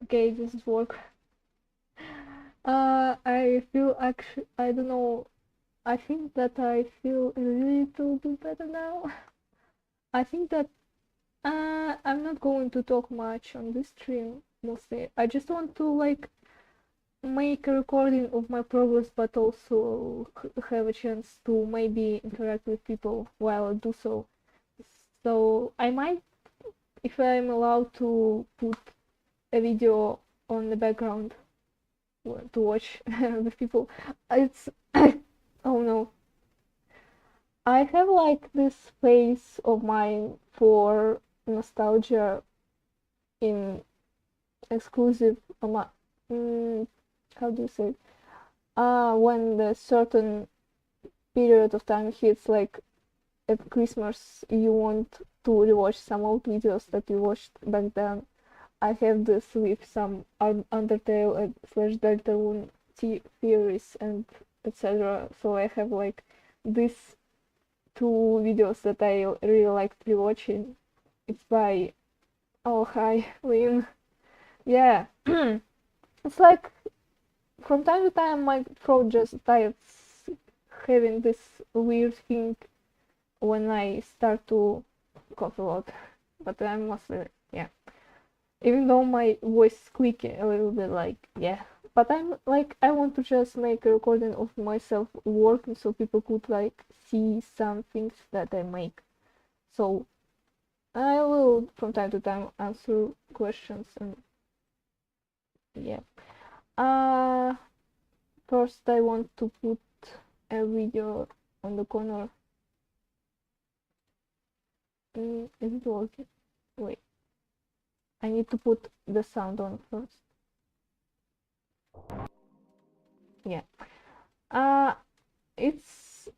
Okay, this is work. I feel actually, I don't know, I think that I feel a little bit better now. I think that I'm not going to talk much on this stream mostly. I just want to like make a recording of my progress, but also have a chance to maybe interact with people while I do so. So I might, if I'm allowed to put a video on the background to watch with people. It's oh no. I have like this phase of mine for nostalgia in exclusive mm, how do you say it? When the certain period of time hits, like at Christmas, you want to rewatch some old videos that you watched back then. I have this with some Undertale and slash Deltarune theories and etc. So I have like these two videos that I really like rewatching. It's by oh hi Lynn. Yeah. It's like from time to time my throat just starts having this weird thing when I start to cough a lot. But I'm mostly yeah. Even though my voice is squeaky a little bit, like yeah. But I'm like I want to just make a recording of myself working so people could like see some things that I make. So I will from time to time answer questions and yeah. Uh First I want to put a video on the corner. Is it working? Wait. I need to put the sound on first. Yeah. Uh it's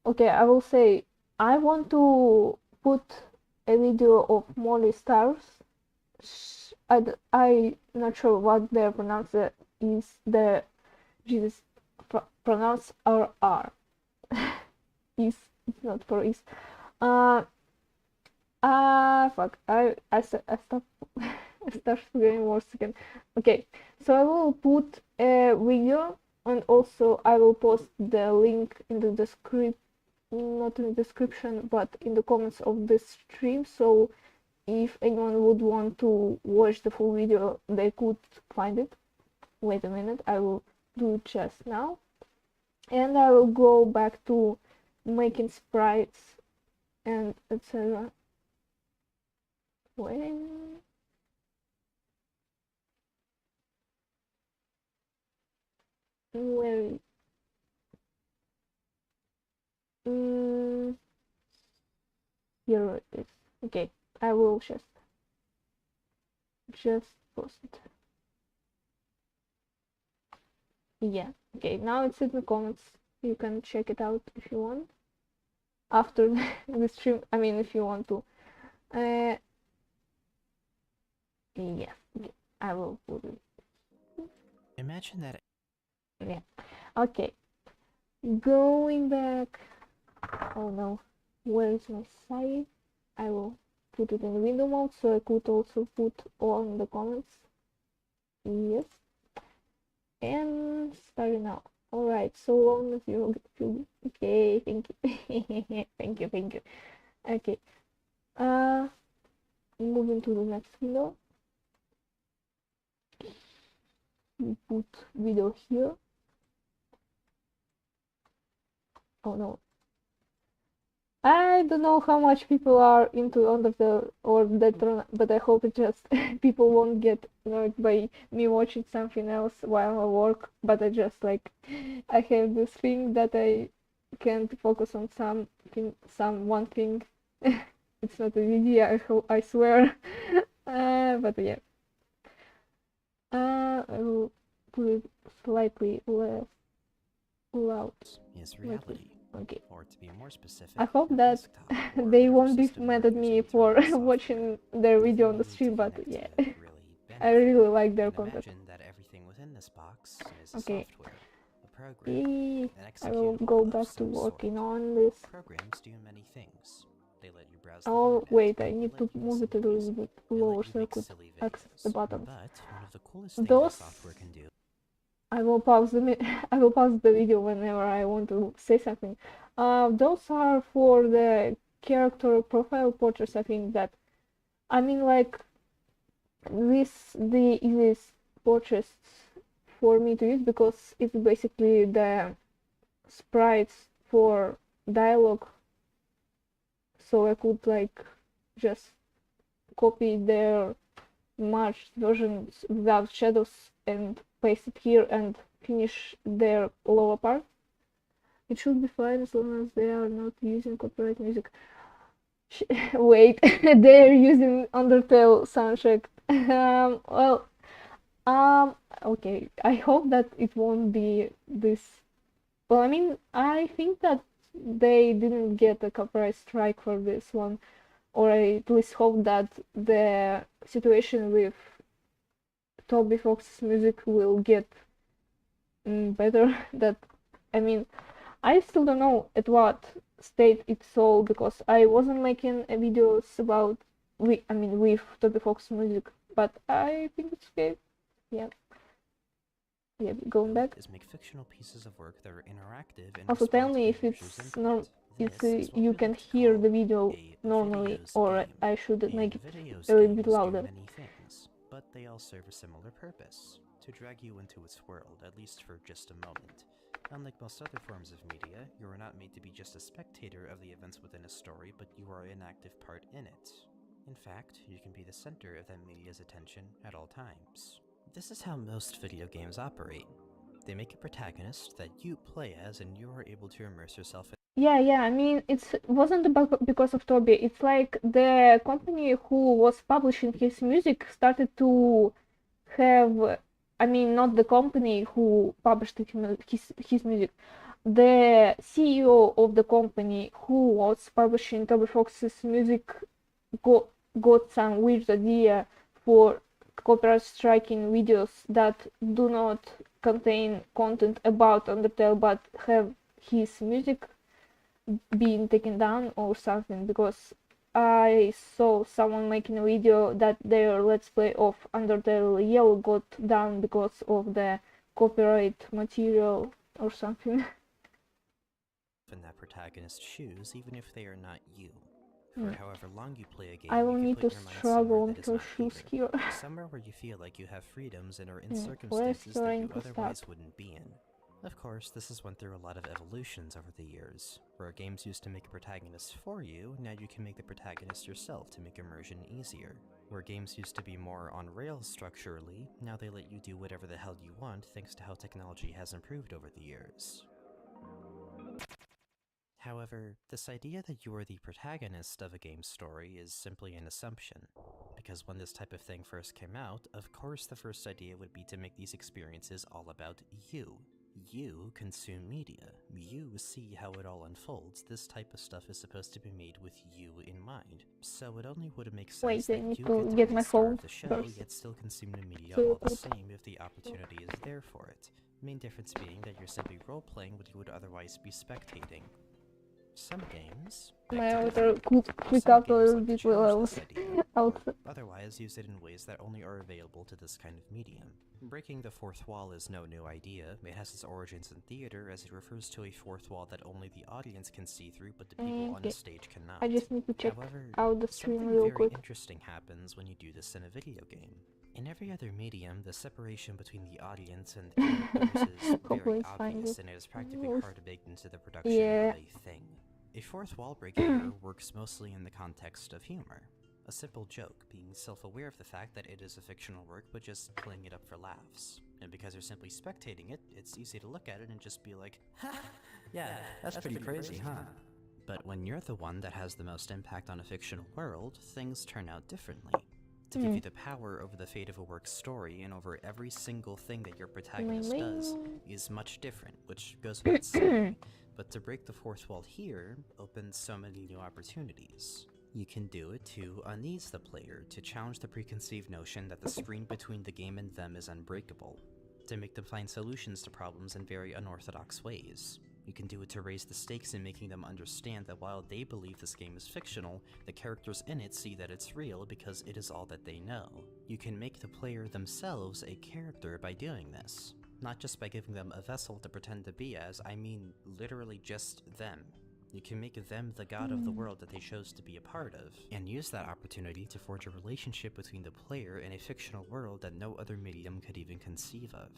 okay, I will say I want to put a video of Molly Stars. I not sure what their pronounce is the Jesus pronounce R. Is it's not for is. Uh fuck. I stop I start forgetting words again. Okay, so I will put a video and also I will post the link in the description, not in the description, but in the comments of this stream. So if anyone would want to watch the full video, they could find it. Wait a minute, I will do it just now. And I will go back to making sprites and etc. When where mm, here it is. Okay, I will just post it. Yeah. Okay, now it's in the comments. You can check it out if you want after the stream. I mean, if you want to. Uh, yeah. Okay, I will put it. Imagine that. Yeah. Okay. Going back. Oh no. Where is my site? I will put it in window mode so I could also put on the comments. Yes. And starting now. Alright, so long as you okay, thank you. Thank you. Okay. Uh moving to the next window. We put video here. Oh no. I don't know how much people are into Undertale or Deltarune, but I hope it just people won't get annoyed by me watching something else while I work. But I just like I have this thing that I can't focus on some one thing. It's not a video, I swear. But yeah, I will put it slightly less loud. Is Like this. reality. Okay. Or to be more specific, I hope your that desktop or they whatever won't be system mad you're at me using to for run the software watching their with video on the need to stream, but connect yeah, to really I benefit. really like their And content. imagine that everything within this box is a Okay, software, a program, an I will go executable of back to some working sort. on this. Programs do many things. They let you browse the Oh, internet. wait, I They need let to you move listen it a to little music. bit They let lower you so I make could silly access videos. the buttons. But one of the coolest things Those, the software can do. I will pause I will pause the video whenever I want to say something. Those are for the character profile portraits. I think that, I mean, like, the easiest portraits for me to use because it's basically the sprites for dialogue, so I could like just copy their merged versions without shadows and paste it here and finish their lower part. It should be fine as long as they are not using copyright music. Wait, they're using Undertale soundtrack. Well, okay. I hope that it won't be this. Well, I mean, I think that they didn't get a copyright strike for this one, or I at least hope that the situation with Toby Fox's music will get better. That, I mean, I still don't know at what state it's all because I wasn't making videos about with Toby Fox music, but I think it's okay. Yeah. Yeah, going back. Is make fictional pieces of work that are interactive and Also, tell respond to me the if user's it's input. if This is what you we can like to hear call the video a normally, videos or game. I should make And it videos a little bit games do louder. many things, but they all serve a similar purpose: to drag you into its world, at least for just a moment. Unlike most other forms of media, you are not made to be just a spectator of the events within a story, but you are an active part in it. In fact, you can be the center of that media's attention at all times. This is how most video games operate. They make a protagonist that you play as, and you are able to immerse yourself in. Yeah. I mean, it wasn't about because of Toby. It's like the company who was publishing his music started to have. I mean, not the company who published his music. The CEO of the company who was publishing Toby Fox's music got, got some weird idea for copyright striking videos that do not contain content about Undertale but have his music being taken down or something, because I saw someone making a video that their let's play of Undertale Yellow got down because of the copyright material or something. In that protagonist's shoes, even if they are not you. For however long you play a game, I will you can need put to your mind struggle somewhere on that is her not shoes here. somewhere where you feel like you have freedoms and are in Where's circumstances your that you ankle otherwise start? wouldn't be in. Of course, this has went through a lot of evolutions over the years. Where games used to make a protagonist for you, now you can make the protagonist yourself to make immersion easier. Where games used to be more on rails structurally, now they let you do whatever the hell you want thanks to how technology has improved over the years. However, this idea that you are the protagonist of a game's story is simply an assumption. Because when this type of thing first came out, of course the first idea would be to make these experiences all about you. You consume media. You see how it all unfolds. This type of stuff is supposed to be made with you in mind. So it only would make sense Wait, I that need you to get to get be my the star phone of the show, first. yet still consume the media So all the same if the opportunity is there for it. Main difference being that you're simply role-playing what you would otherwise be spectating. Some games My avatar could freak out a little bit while I was outside. otherwise use it in ways that only are available to this kind of medium. Breaking the fourth wall is no new idea. It has its origins in theater, as it refers to a fourth wall that only the audience can see through, but the people on the stage cannot. I just need to check However, out the stream something real very quick. interesting happens when you do this in a video game. In every other medium, the separation between the audience and the characters is very obvious, and it is practically hard to bake into the production of a thing. A fourth wall break here works mostly in the context of humor. A simple joke, being self-aware of the fact that it is a fictional work but just playing it up for laughs. And because you're simply spectating it, it's easy to look at it and just be like, ha! Yeah, that's pretty crazy, huh? But when you're the one that has the most impact on a fictional world, things turn out differently. To give you the power over the fate of a work's story and over every single thing that your protagonist does is much different, which goes without saying. But to break the fourth wall here opens so many new opportunities. You can do it to unease the player, to challenge the preconceived notion that the screen between the game and them is unbreakable, to make them find solutions to problems in very unorthodox ways. You can do it to raise the stakes in making them understand that while they believe this game is fictional, the characters in it see that it's real because it is all that they know. You can make the player themselves a character by doing this. Not just by giving them a vessel to pretend to be as, I mean literally just them. You can make them the god of the world that they chose to be a part of, and use that opportunity to forge a relationship between the player and a fictional world that no other medium could even conceive of.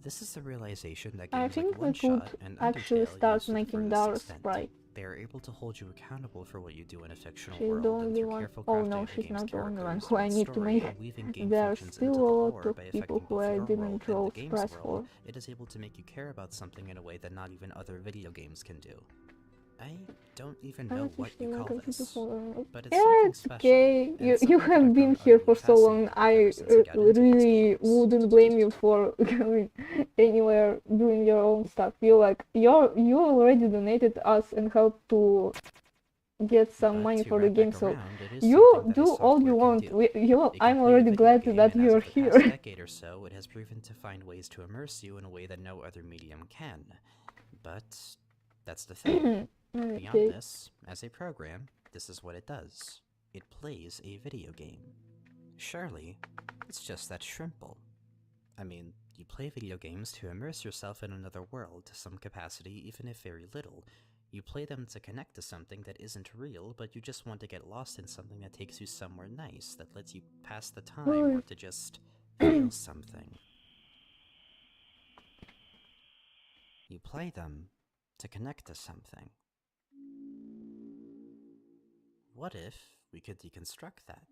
This is the realization that games like One Shot and actually Undertale start use to making the furthest dollars, extent. right? They are able to hold you accountable for what you do in a fictional She's world, the and only through one. careful Oh crafting no, of the she's game's not the only one characters who I and need to story, make. and weaving game There are functions still into a the lot lore of by people affecting who both I your didn't world draw and the game's stress world. for. It is able to make you care about something in a way that not even other video games can do. I don't even know what you call this, but it's something special. Okay, you have been here for so long. I really wouldn't blame you for going anywhere doing your own stuff. You already donated us and helped to get some money for the game, so you do all you want. I'm already glad that you're here. For the past decade or so, it has proven to find ways to immerse you in a way that no other medium can. But that's the thing. Beyond this, as a program, this is what it does. It plays a video game. Surely, it's just that simple. I mean, you play video games to immerse yourself in another world to some capacity, even if very little. You play them to connect to something that isn't real, but you just want to get lost in something that takes you somewhere nice, that lets you pass the time, or to just feel something. You play them to connect to something. What if we could deconstruct that?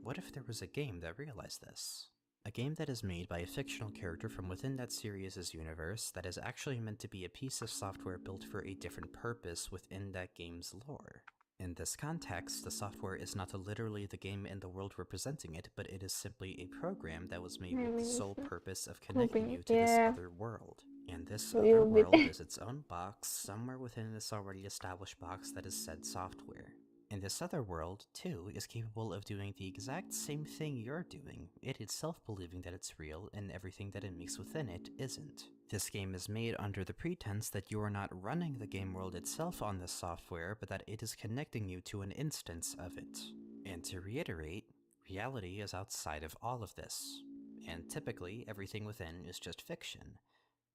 What if there was a game that realized this? A game that is made by a fictional character from within that series' universe that is actually meant to be a piece of software built for a different purpose within that game's lore. In this context, the software is not literally the game and the world representing it, but it is simply a program that was made with the sole purpose of connecting you to this other world. And this other world is its own box somewhere within this already established box that is said software. And this other world, too, is capable of doing the exact same thing you're doing, it itself believing that it's real and everything that it makes within it isn't. This game is made under the pretense that you are not running the game world itself on this software, but that it is connecting you to an instance of it. And to reiterate, reality is outside of all of this, and typically everything within is just fiction.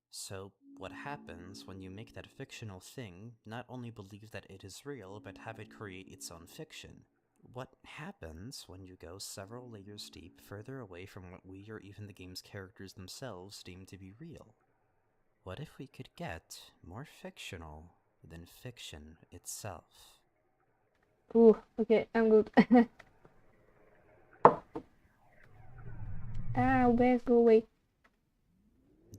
So, what happens when you make that fictional thing not only believe that it is real, but have it create its own fiction? What happens when you go several layers deep, further away from what we or even the game's characters themselves deem to be real? What if we could get more fictional than fiction itself? Ooh, okay, I'm good. Let's go away.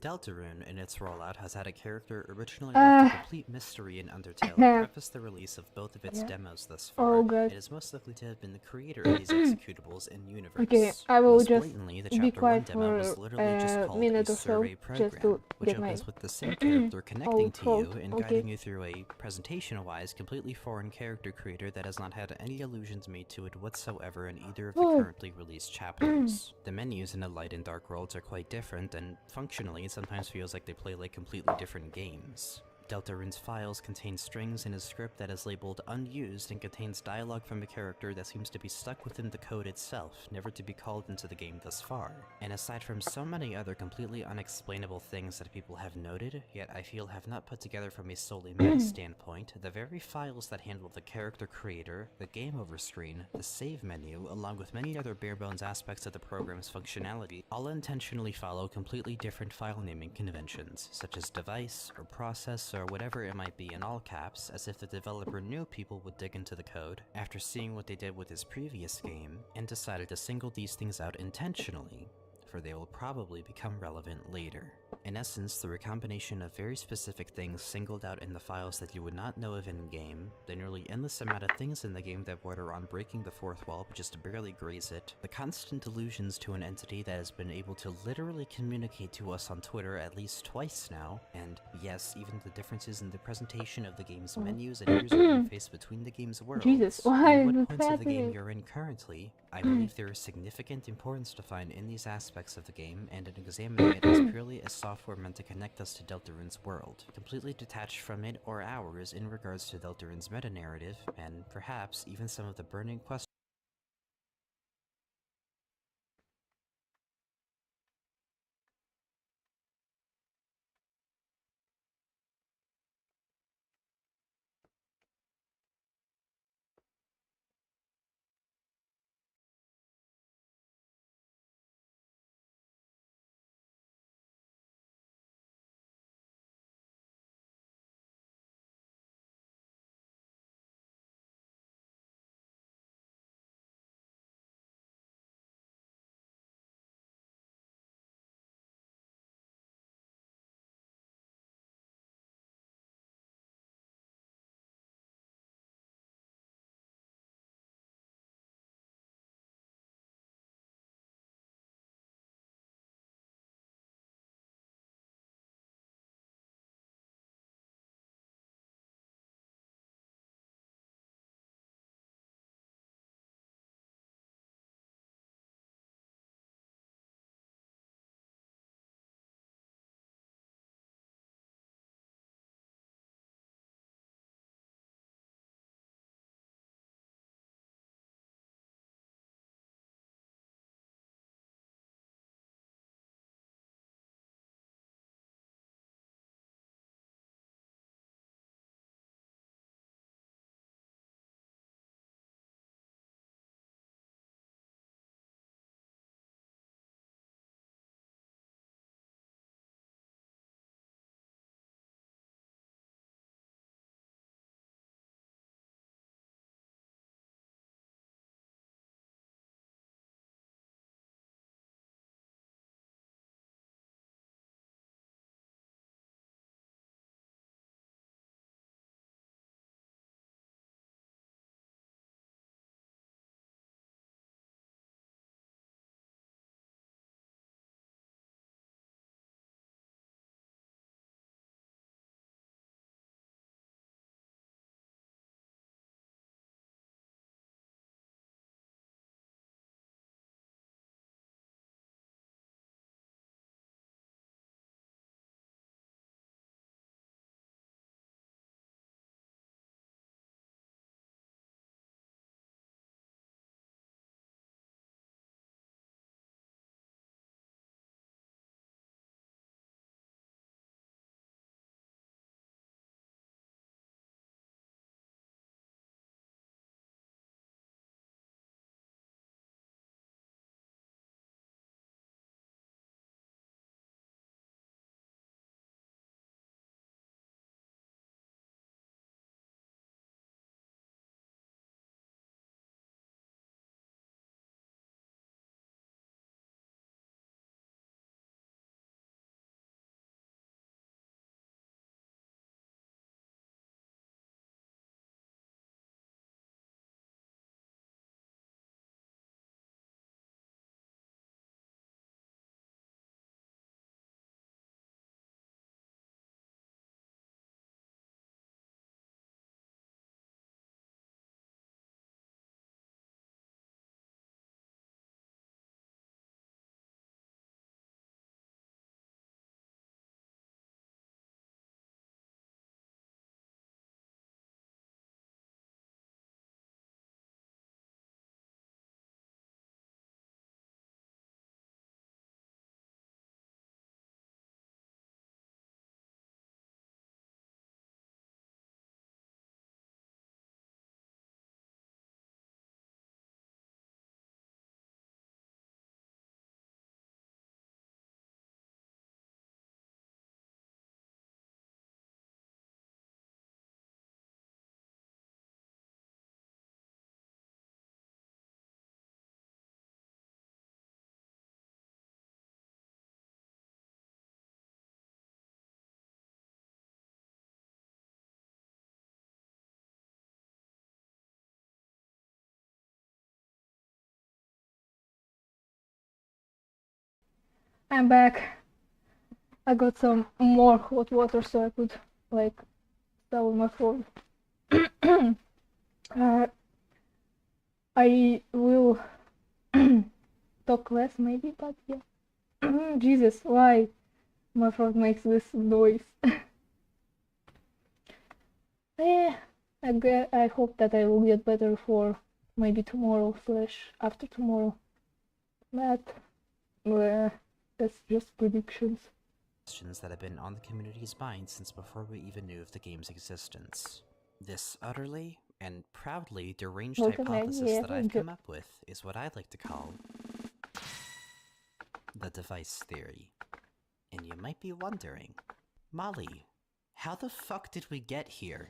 Deltarune, in its rollout, has had a character originally left a complete mystery in Undertale to preface the release of both of its demos thus far. It is most likely to have been the creator of these executables in-universe. Okay, I will most just blatantly, the be Chapter 1 quiet demo was for literally just a called minute a or so, survey program, just to which get my opens with the same character connecting to you and guiding you through a, presentation-wise, completely foreign character creator that has not had any allusions made to it whatsoever in either of the currently released chapters. The menus in the light and dark worlds are quite different, and functionally it sometimes feels like they play like completely different games. Deltarune's files contain strings in a script that is labeled unused and contains dialogue from a character that seems to be stuck within the code itself, never to be called into the game thus far. And aside from so many other completely unexplainable things that people have noted, yet I feel have not put together from a solely meta standpoint, the very files that handle the character creator, the game over screen, the save menu, along with many other bare-bones aspects of the program's functionality, all intentionally follow completely different file naming conventions, such as device, or process, or whatever it might be in all caps, as if the developer knew people would dig into the code after seeing what they did with his previous game, and decided to single these things out intentionally, for they will probably become relevant later. In essence, the recombination of very specific things singled out in the files that you would not know of in-game, the nearly endless amount of things in the game that border on breaking the fourth wall but just barely graze it, the constant allusions to an entity that has been able to literally communicate to us on Twitter at least twice now, and yes, even the differences in the presentation of the game's menus and user interface between the game's worlds, and what points of the game you're in currently, I believe there is significant importance to find in these aspects aspects of the game and examining it as purely a software meant to connect us to Deltarune's world, completely detached from it or ours in regards to Deltarune's meta-narrative, and perhaps even some of the burning questions. I'm back. I got some more hot water so I could like style my phone. I will talk less maybe, but yeah. Jesus, why my throat makes this noise? Yeah, I hope that I will get better for maybe tomorrow / after tomorrow. But that's just predictions. Questions that have been on the community's mind since before we even knew of the game's existence. This utterly and proudly deranged hypothesis that I've come up with is what I like to call the device theory. And you might be wondering, Molly, how the fuck did we get here?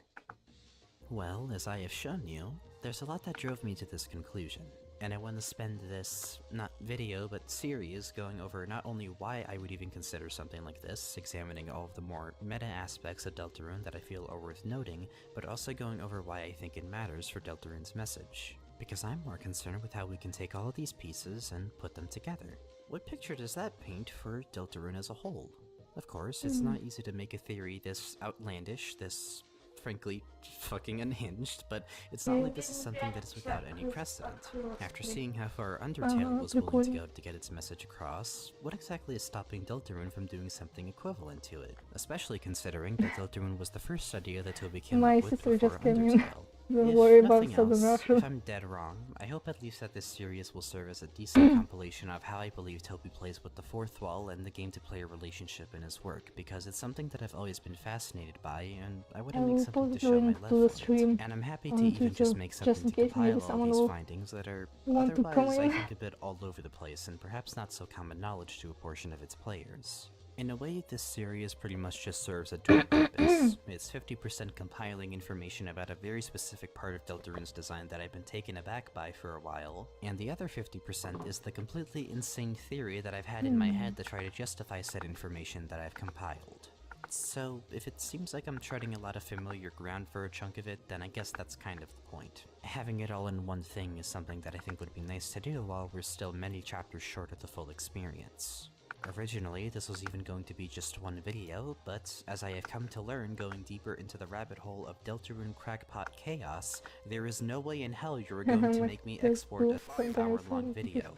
Well, as I have shown you, there's a lot that drove me to this conclusion, and I want to spend this, not video, but series going over not only why I would even consider something like this, examining all of the more meta aspects of Deltarune that I feel are worth noting, but also going over why I think it matters for Deltarune's message. Because I'm more concerned with how we can take all of these pieces and put them together. What picture does that paint for Deltarune as a whole? Of course, it's not easy to make a theory this outlandish, this frankly fucking unhinged, but it's not like this is something that is without any precedent. After seeing how far Undertale was willing to go to get its message across, what exactly is stopping Deltarune from doing something equivalent to it? Especially considering that Deltarune was the first idea that Toby came up with before Undertale. Don't worry about if I'm dead wrong, I hope at least that this series will serve as a decent compilation of how I believe Toby plays with the fourth wall and the game-to-player relationship in his work, because it's something that I've always been fascinated by, and I want to make something to show my love for it. And I'm happy to even just make something to compile all these findings that are otherwise, I think, a bit all over the place, and perhaps not so common knowledge to a portion of its players. In a way, this series pretty much just serves a dual purpose. It's 50% compiling information about a very specific part of Deltarune's design that I've been taken aback by for a while, and the other 50% is the completely insane theory that I've had in my head to try to justify said information that I've compiled. So, if it seems like I'm treading a lot of familiar ground for a chunk of it, then I guess that's kind of the point. Having it all in one thing is something that I think would be nice to do while we're still many chapters short of the full experience. Originally, this was even going to be just one video, but as I have come to learn going deeper into the rabbit hole of Deltarune crackpot chaos, there is no way in hell you're going to make me export a 5-hour-long video.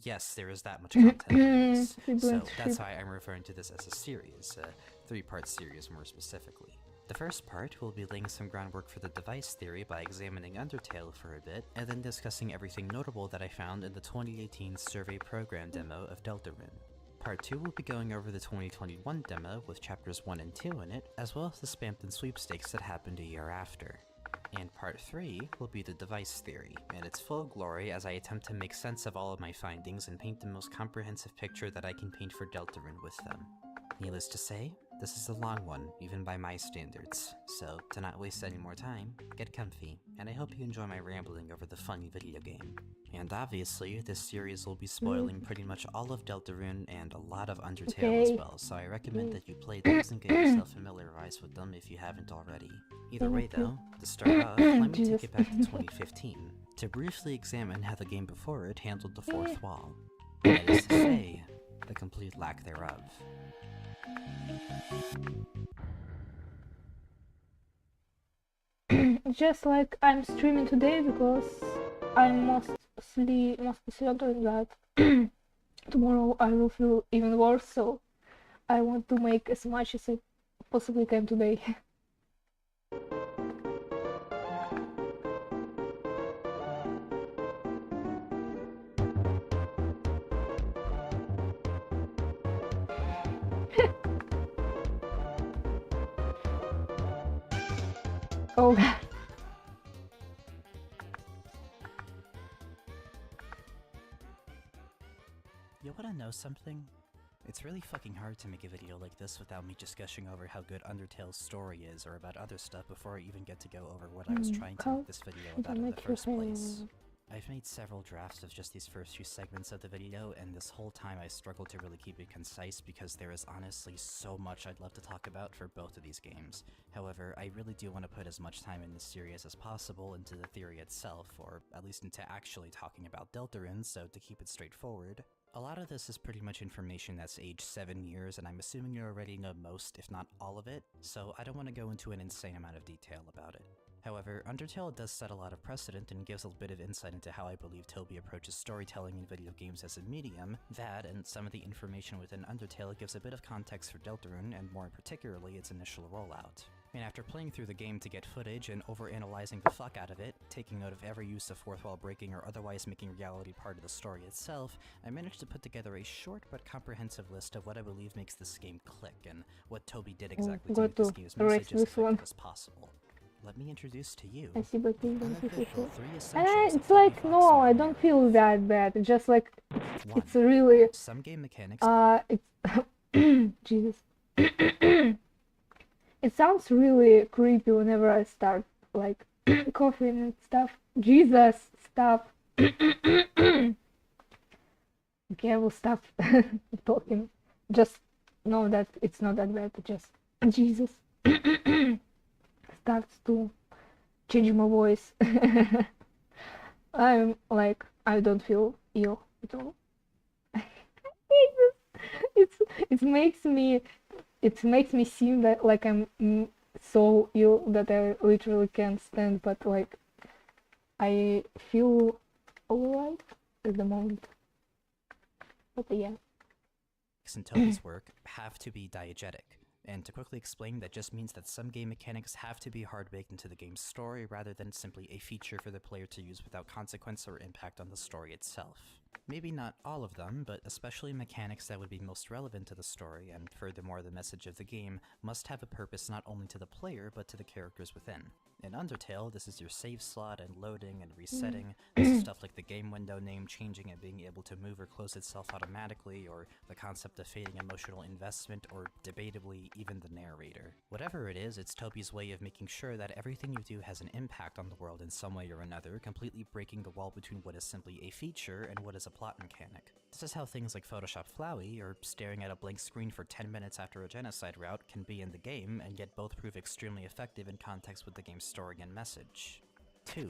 Yes, there is that much content. So that's why I'm referring to this as a series, a 3-part series more specifically. The first part will be laying some groundwork for the device theory by examining Undertale for a bit, and then discussing everything notable that I found in the 2018 survey program demo of Deltarune. Part 2 will be going over the 2021 demo with chapters 1 and 2 in it, as well as the Spampton sweepstakes that happened a year after. And part 3 will be the device theory, in its full glory as I attempt to make sense of all of my findings and paint the most comprehensive picture that I can paint for Deltarune with them. Needless to say, this is a long one, even by my standards, so to not waste any more time, get comfy, and I hope you enjoy my rambling over the fun video game. And obviously, this series will be spoiling pretty much all of Deltarune and a lot of Undertale as well, so I recommend that you play those and get yourself familiarized with them if you haven't already. Either way though, to start off, let me take it back to 2015, to briefly examine how the game before it handled the fourth wall. That is to say, the complete lack thereof. Just like I'm streaming today because I'm mostly wondering that tomorrow I will feel even worse, so I want to make as much as I possibly can today. Oh god. You wanna know something? It's really fucking hard to make a video like this without me just gushing over how good Undertale's story is or about other stuff before I even get to go over what I was trying to make this video about in the first place. I've made several drafts of just these first few segments of the video, and this whole time I struggled to really keep it concise because there is honestly so much I'd love to talk about for both of these games. However, I really do want to put as much time in this series as possible into the theory itself, or at least into actually talking about Deltarune, so to keep it straightforward, a lot of this is pretty much information that's aged 7 years, and I'm assuming you already know most, if not all of it, so I don't want to go into an insane amount of detail about it. However, Undertale does set a lot of precedent and gives a bit of insight into how I believe Toby approaches storytelling in video games as a medium. That, and some of the information within Undertale, gives a bit of context for Deltarune, and more particularly its initial rollout. And after playing through the game to get footage and overanalyzing the fuck out of it, taking note of every use of fourth wall breaking or otherwise making reality part of the story itself, I managed to put together a short but comprehensive list of what I believe makes this game click, and what Toby did exactly to make this game's message as effective as possible. Let me introduce to you it's like, no, I don't feel that bad. It's just like, it's really, some game mechanics. It's Jesus. It sounds really creepy whenever I start like coughing and stuff. Jesus, stop. Okay, I will stop talking. Just know that it's not that bad. Just Jesus starts to change my voice. I'm like, I don't feel ill at all. It makes me seem that like I'm so ill that I literally can't stand, but like I feel alright at the moment. But yeah. And Toby's work have to be diegetic. And to quickly explain, that just means that some game mechanics have to be hard-baked into the game's story rather than simply a feature for the player to use without consequence or impact on the story itself. Maybe not all of them, but especially mechanics that would be most relevant to the story, and furthermore the message of the game, must have a purpose not only to the player, but to the characters within. In Undertale, this is your save slot and loading and resetting. This is stuff like the game window name changing and being able to move or close itself automatically, or the concept of fading emotional investment, or debatably, even the narrator. Whatever it is, it's Toby's way of making sure that everything you do has an impact on the world in some way or another, completely breaking the wall between what is simply a feature and what is a plot mechanic. This is how things like Photoshop Flowey, or staring at a blank screen for 10 minutes after a genocide route, can be in the game, and yet both prove extremely effective in context with the game's story and message. 2.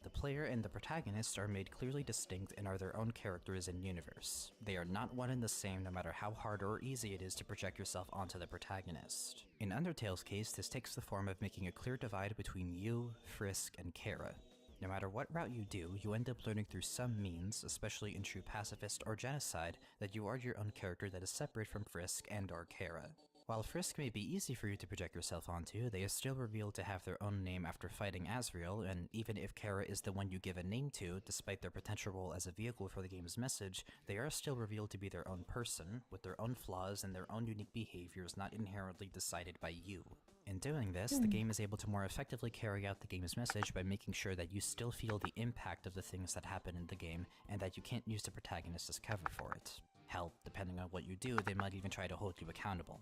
The player and the protagonist are made clearly distinct and are their own characters and universe. They are not one and the same no matter how hard or easy it is to project yourself onto the protagonist. In Undertale's case, this takes the form of making a clear divide between you, Frisk, and Kara. No matter what route you do, you end up learning through some means, especially in true pacifist or genocide, that you are your own character that is separate from Frisk and or Kara. While Frisk may be easy for you to project yourself onto, they are still revealed to have their own name after fighting Asriel, and even if Kara is the one you give a name to, despite their potential role as a vehicle for the game's message, they are still revealed to be their own person, with their own flaws and their own unique behaviors not inherently decided by you. In doing this, the game is able to more effectively carry out the game's message by making sure that you still feel the impact of the things that happen in the game, and that you can't use the protagonist as cover for it. Hell, depending on what you do, they might even try to hold you accountable.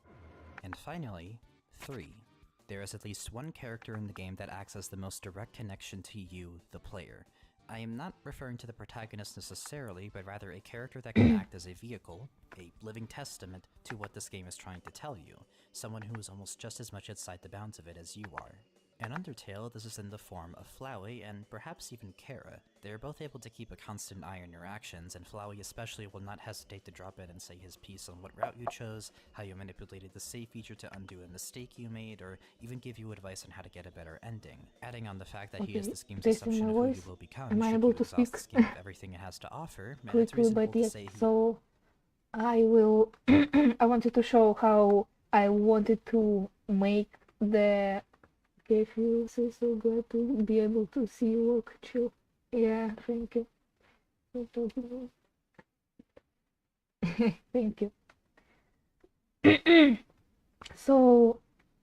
And finally, 3. There is at least one character in the game that acts as the most direct connection to you, the player. I am not referring to the protagonist necessarily, but rather a character that can act as a vehicle, a living testament to what this game is trying to tell you, someone who is almost just as much outside the bounds of it as you are. In Undertale, this is in the form of Flowey and perhaps even Kara. They are both able to keep a constant eye on your actions, and Flowey especially will not hesitate to drop in and say his piece on what route you chose, how you manipulated the save feature to undo a mistake you made, or even give you advice on how to get a better ending. Adding on the fact that he is this game's assumption of who you will become, am I able to speak this game of everything it has to offer, quickly, but yes, so I will I wanted to show how I wanted to make the okay, feel so glad to be able to see you work, chill. Yeah, thank you. Thank you. So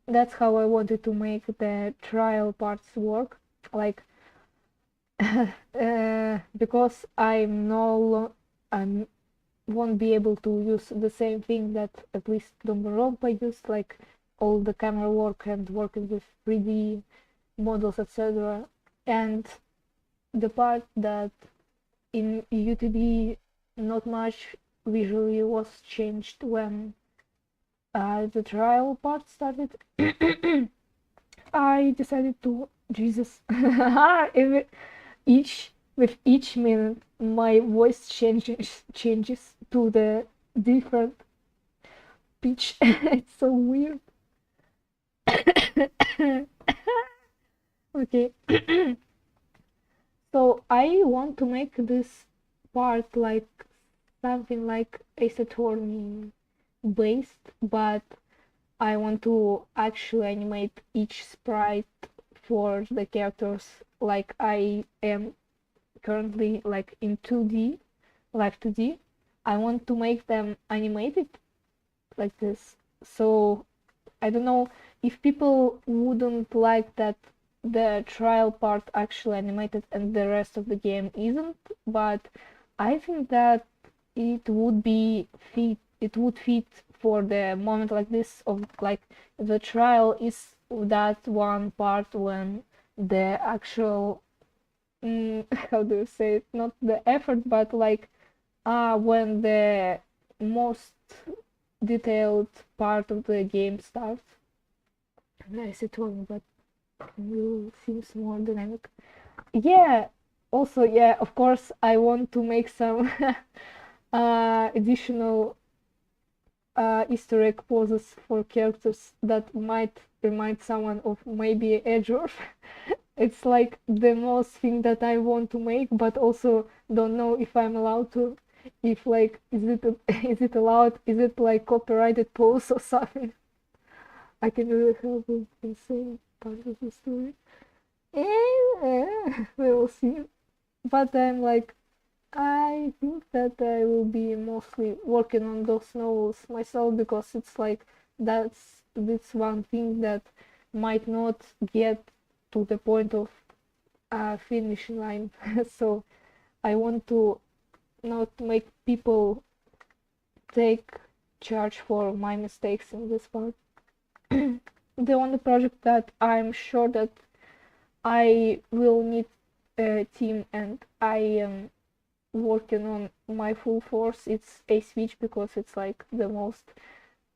that's how I wanted to make the trial parts work, like because I won't be able to use the same thing that at least Danganronpa used, like all the camera work and working with 3D models, etc. And the part that in UTB not much visually was changed when the trial part started. I decided to with each minute my voice changes to the different pitch. It's so weird. Okay. So I want to make this part like something like Ace Attorney based, but I want to actually animate each sprite for the characters like I am currently like in 2D, live 2D. I want to make them animated like this. So I don't know if people wouldn't like that the trial part actually animated and the rest of the game isn't, but I think that it would fit for the moment like this of like the trial is that one part when the actual how do you say it, not the effort but like when the most detailed part of the game starts. Nice it was, but you seems more dynamic. Yeah, also yeah, of course I want to make some additional Easter egg poses for characters that might remind someone of maybe Edgeworth. It's like the most thing that I want to make, but also don't know if I'm allowed to. If like, is it allowed? Is it like copyrighted pose or something? I can really help with insane part of the story. We will see. But I'm like, I think that I will be mostly working on those novels myself because it's like that's one thing that might not get to the point of finishing line. So I want to not make people take charge for my mistakes in this part. The only project that I'm sure that I will need a team and I am working on my full force, it's a switch because it's like the most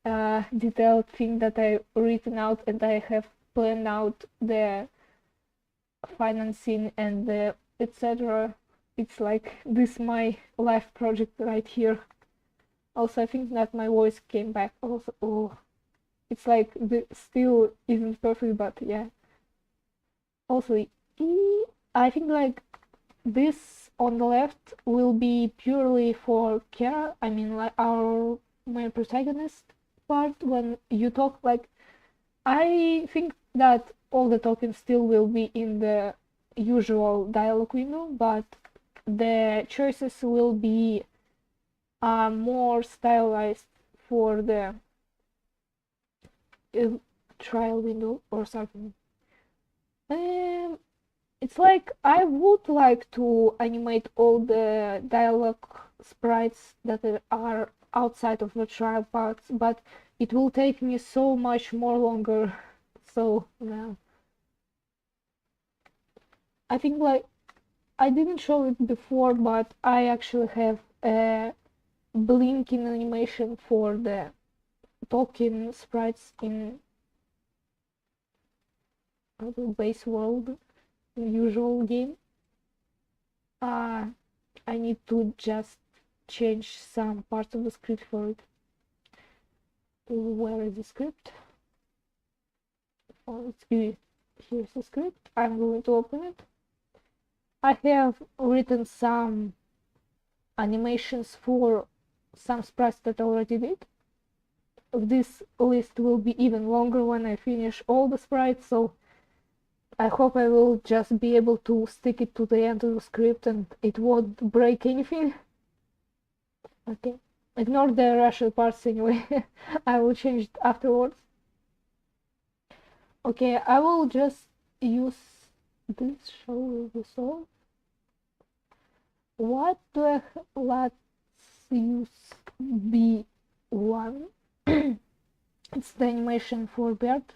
detailed thing that I've written out and I have planned out the financing and the etc. It's like this my life project right here. Also I think that my voice came back also. Oh, it's like the still isn't perfect, but yeah. Also I think like this on the left will be purely for Kara, I mean like our main protagonist part. When you talk, like I think that all the tokens still will be in the usual dialogue window, but the choices will be more stylized for the trial window or something. It's like I would like to animate all the dialogue sprites that are outside of the trial parts, but it will take me so much more longer. So yeah, I think like I didn't show it before, but I actually have a blinking animation for the talking sprites in the base world, usual game. I need to just change some parts of the script for it. Where is the script? Oh, here's the script. I'm going to open it. I have written some animations for some sprites that I already did. This list will be even longer when I finish all the sprites, so I hope I will just be able to stick it to the end of the script and it won't break anything. Okay, ignore the Russian parts anyway. I will change it afterwards. Okay, I will just use this show the solve. What do I let's use B1. It's the animation for Bert.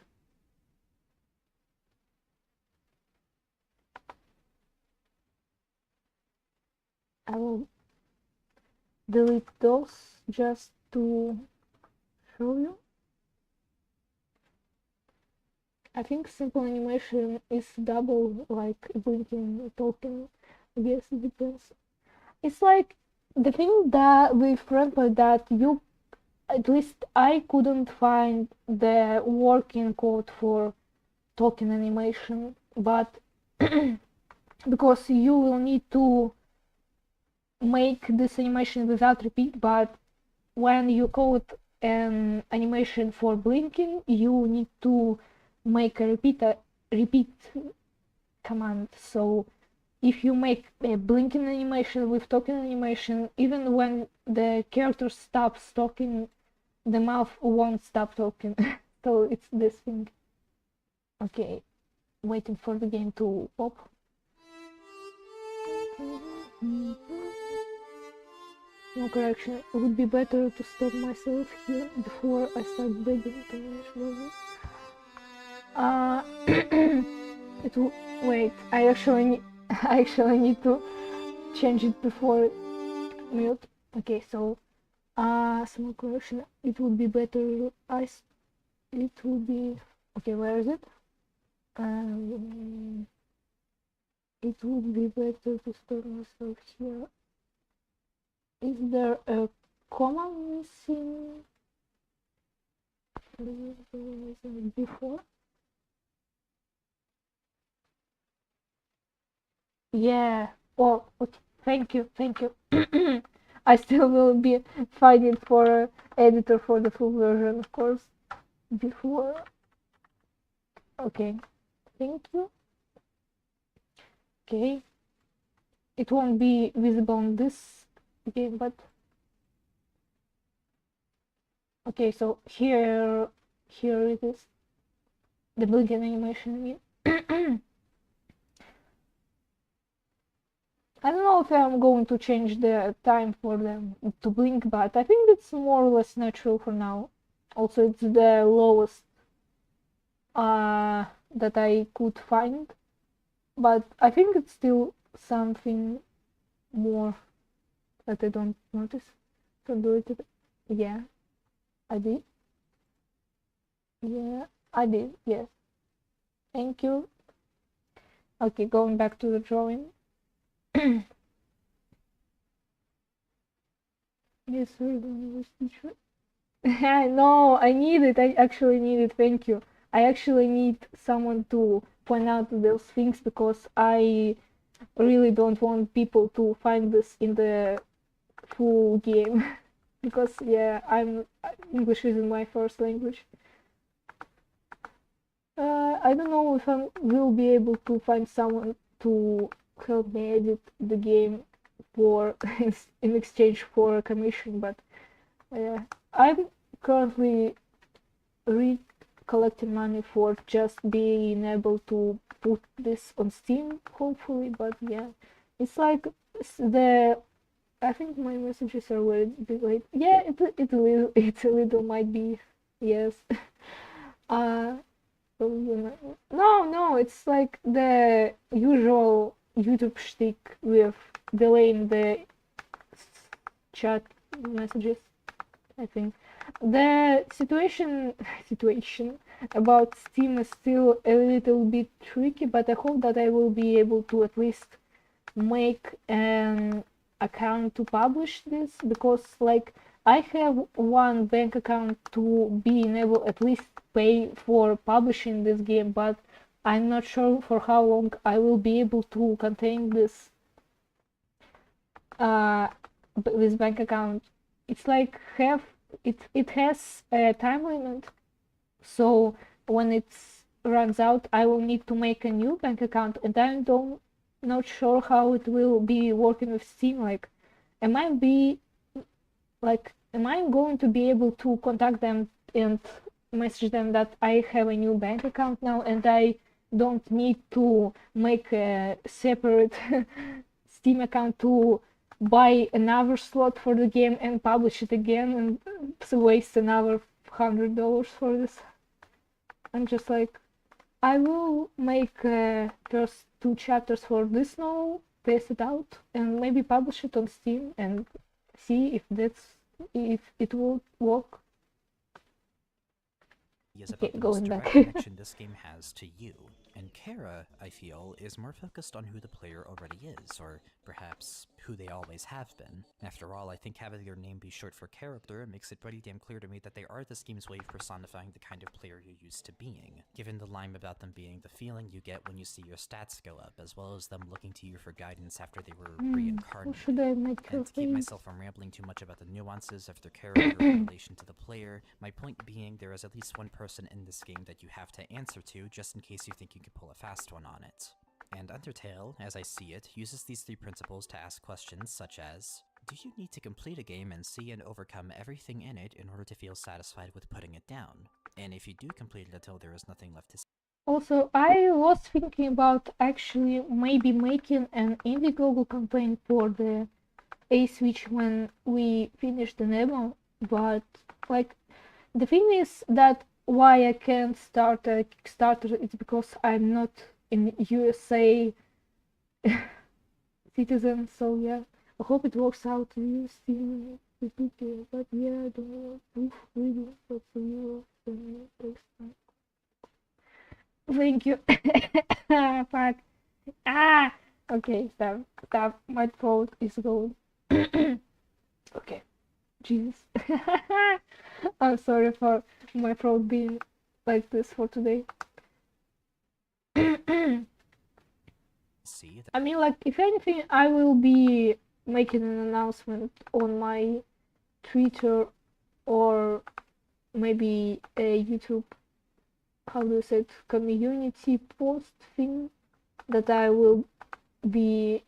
I will delete those just to show you. I think simple animation is double, like blinking, talking. I guess it depends. It's like the thing that with Friendly that you, at least I couldn't find the working code for talking animation but because you will need to make this animation without repeat, but when you code an animation for blinking, you need to make a repeat command. So if you make a blinking animation with talking animation, even when the character stops talking, the mouth won't stop talking. So it's this thing. Okay, waiting for the game to pop. No correction. It would be better to stop myself here before I start begging to manage movie. It will wait. I actually need to change it before mute. Okay, so small correction. It would be better. It would be okay. Where is it? It would be better to stop myself here. Is there a comma missing before? Yeah. Oh, okay. Thank you. I still will be fighting for editor for the full version, of course. Before. Okay. Thank you. Okay. It won't be visible on this game, but okay. So here it is. The blinking animation. I mean. I don't know if I'm going to change the time for them to blink, but I think it's more or less natural for now. Also, it's the lowest that I could find, but I think it's still something more that I don't notice. So do it. Yeah, I did. Yeah, I did. Yes. Thank you. Okay, going back to the drawing. Yes, teacher. No, I need it. I actually need it. Thank you. I actually need someone to point out those things because I really don't want people to find this in the full game. Because yeah, English isn't my first language. I don't know if I will be able to find someone to help me edit the game for in exchange for a commission, but I'm currently collecting money for just being able to put this on Steam, hopefully. But yeah, it's like I think my messages are a bit late. Yeah, it's a little might be, yes. No, it's like the usual YouTube shtick with delaying the chat messages. I think the situation about Steam is still a little bit tricky, but I hope that I will be able to at least make an account to publish this, because like I have one bank account to be able at least pay for publishing this game, but I'm not sure for how long I will be able to contain this bank account. It's like it has a time limit, so when it runs out I will need to make a new bank account, and I'm not sure how it will be working with Steam. Like am I going to be able to contact them and message them that I have a new bank account now and I don't need to make a separate Steam account to buy another slot for the game and publish it again and waste another $100 for this? I'm just like, I will make first 2 chapters for this novel, test it out, and maybe publish it on Steam and see if it will work. Is about the most direct connection this game has to you, and Kara, I feel, is more focused on who the player already is, or perhaps who they always have been. After all, I think having their name be short for character makes it pretty damn clear to me that they are the scheme's way of personifying the kind of player you're used to being, given the line about them being the feeling you get when you see your stats go up, as well as them looking to you for guidance after they were reincarnated. Should I make and to keep myself from rambling too much about the nuances of their character in relation to the player, my point being there is at least one person in this game that you have to answer to just in case you think you can pull a fast one on it. And Undertale, as I see it, uses these 3 principles to ask questions such as, do you need to complete a game and see and overcome everything in it in order to feel satisfied with putting it down? And if you do complete it until there is nothing left to see. Also, I was thinking about actually maybe making an Indiegogo campaign for the A-Switch when we finish the demo, but like the thing is that why I can't start a Kickstarter is because I'm not in USA citizen, so yeah, I hope it works out. You still but yeah, I don't know proof reading what's the euro takes time. Thank you. Fuck. Okay, stop. My throat is going. Okay. Jesus. I'm sorry for my throat being like this for today. I mean, like, if anything, I will be making an announcement on my Twitter or maybe a YouTube, how do you say it, community post thing that I will be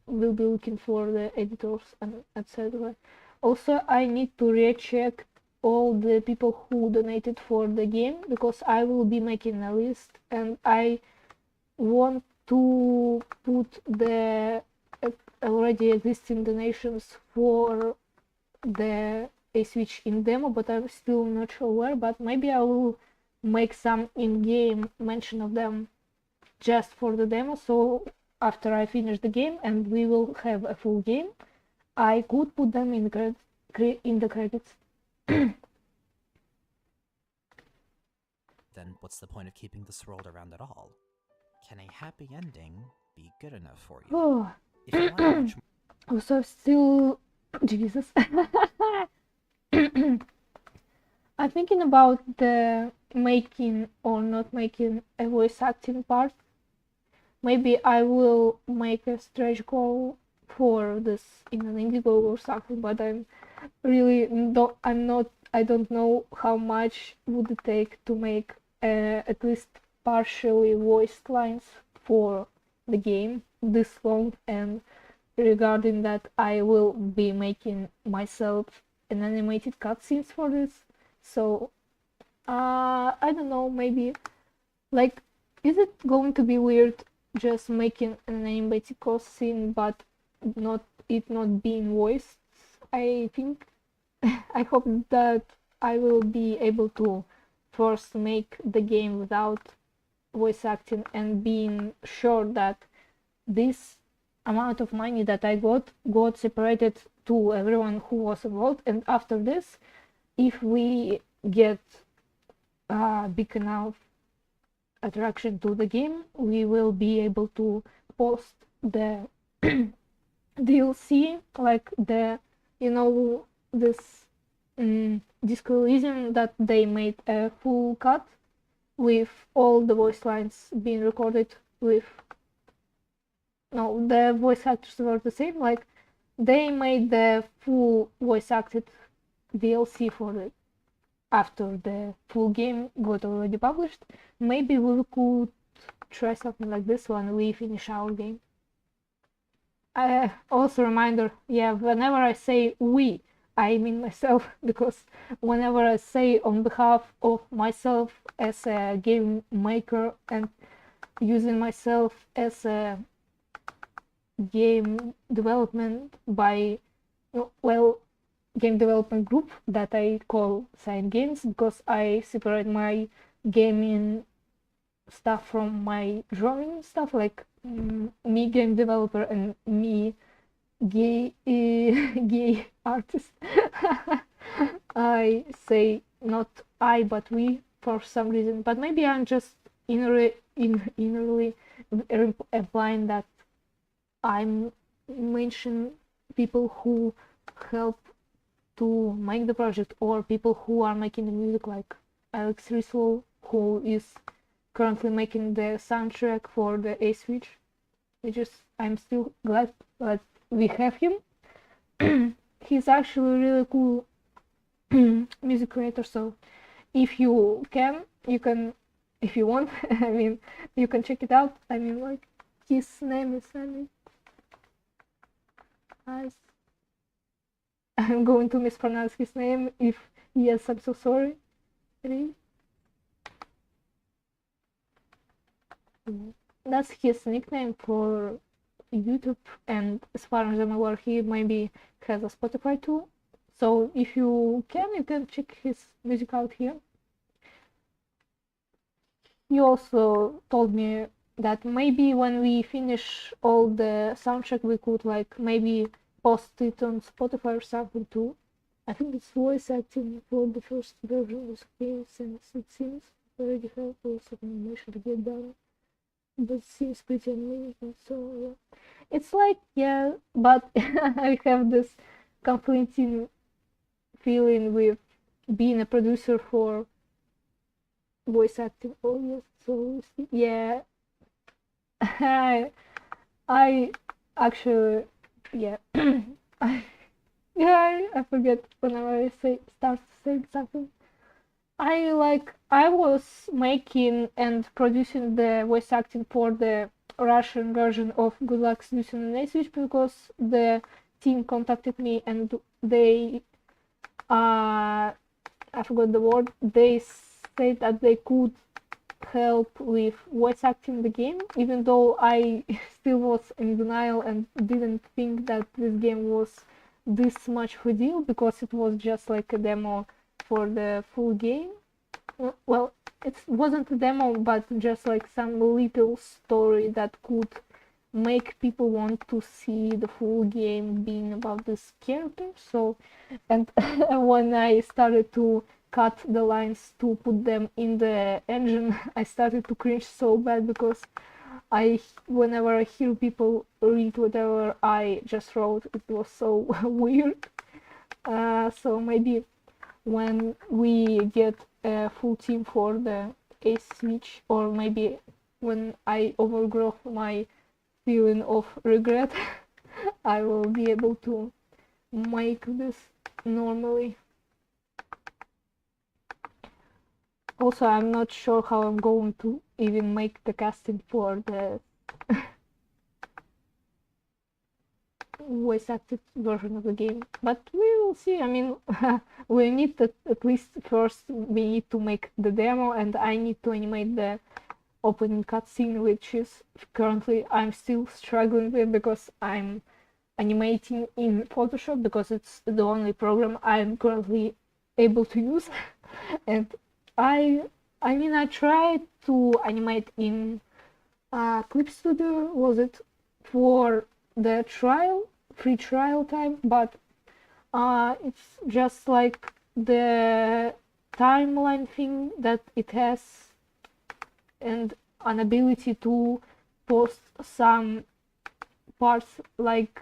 looking for the editors and etc. Also, I need to recheck all the people who donated for the game because I will be making a list and I want to put the already existing donations for the A-Switch in demo, but I'm still not sure where, but maybe I will make some in-game mention of them just for the demo, so after I finish the game and we will have a full game, I could put them in the credits. Then what's the point of keeping this world around at all? Can a happy ending be good enough for you? Oh. If you want much more... Also, still... Jesus. I'm thinking about the making or not making a voice acting part. Maybe I will make a stretch goal for this in an Indiegogo or something, but I don't know how much would it take to make at least partially voiced lines for the game this long, and regarding that I will be making myself an animated cutscenes for this, so I don't know, maybe like, is it going to be weird just making an animated cutscene but not being voiced? I think I hope that I will be able to first make the game without voice acting and being sure that this amount of money that I got separated to everyone who was involved, and after this, if we get big enough attraction to the game, we will be able to post the DLC, like the, you know, this Discoalism that they made a full cut with all the voice lines being recorded with, no, the voice actors were the same, like they made the full voice acted DLC for it after the full game got already published. Maybe we could try something like this when we finish our game. Also reminder, yeah, whenever I say we, I mean myself, because whenever I say on behalf of myself as a game maker and using myself as a game development by, well, game development group that I call Science Games, because I separate my gaming stuff from my drawing stuff, like me game developer and me gay artist. I say not I but we for some reason, but maybe I'm just innerly implying that I'm mention people who help to make the project, or people who are making the music, like Alex Rislow, who is currently making the soundtrack for the A Switch. I'm still glad that we have him. He's actually a really cool music creator, so if you can, if you want, I mean, you can check it out. I mean, like, his name is, I'm going to mispronounce his name. If yes, I'm so sorry. That's his nickname for YouTube, and as far as I'm aware, he maybe has a Spotify too. So if you can check his music out here. He also told me that maybe when we finish all the soundtrack, we could like maybe post it on Spotify or something too. I think it's voice acting for the first version of the game, since it seems already have lots of animation to get done, but it seems pretty amazing. So yeah, it's like, yeah, but I have this conflicting feeling with being a producer for voice acting audience. So yeah, I actually, yeah, I forget whenever I start saying something. I was making and producing the voice acting for the Russian version of Good Luck Seducing an Switch, because the team contacted me and they I forgot the word. They said that they could help with voice acting the game, even though I still was in denial and didn't think that this game was this much of a deal, because it was just like a demo for the full game. Well, it wasn't a demo, but just like some little story that could make people want to see the full game being about this character. So, and when I started to cut the lines to put them in the engine, I started to cringe so bad, because whenever I hear people read whatever I just wrote, it was so weird. So maybe when we get a full team for the A Switch, or maybe when I overgrow my feeling of regret, I will be able to make this normally. Also, I'm not sure how I'm going to even make the casting for the voice acted version of the game, but we will see. I mean, we need to, at least first we need to make the demo, and I need to animate the opening cutscene, which is currently I'm still struggling with, because I'm animating in Photoshop, because it's the only program I'm currently able to use. And I mean, I tried to animate in Clip Studio, was it for the free trial time, but it's just like the timeline thing that it has, and an ability to post some parts like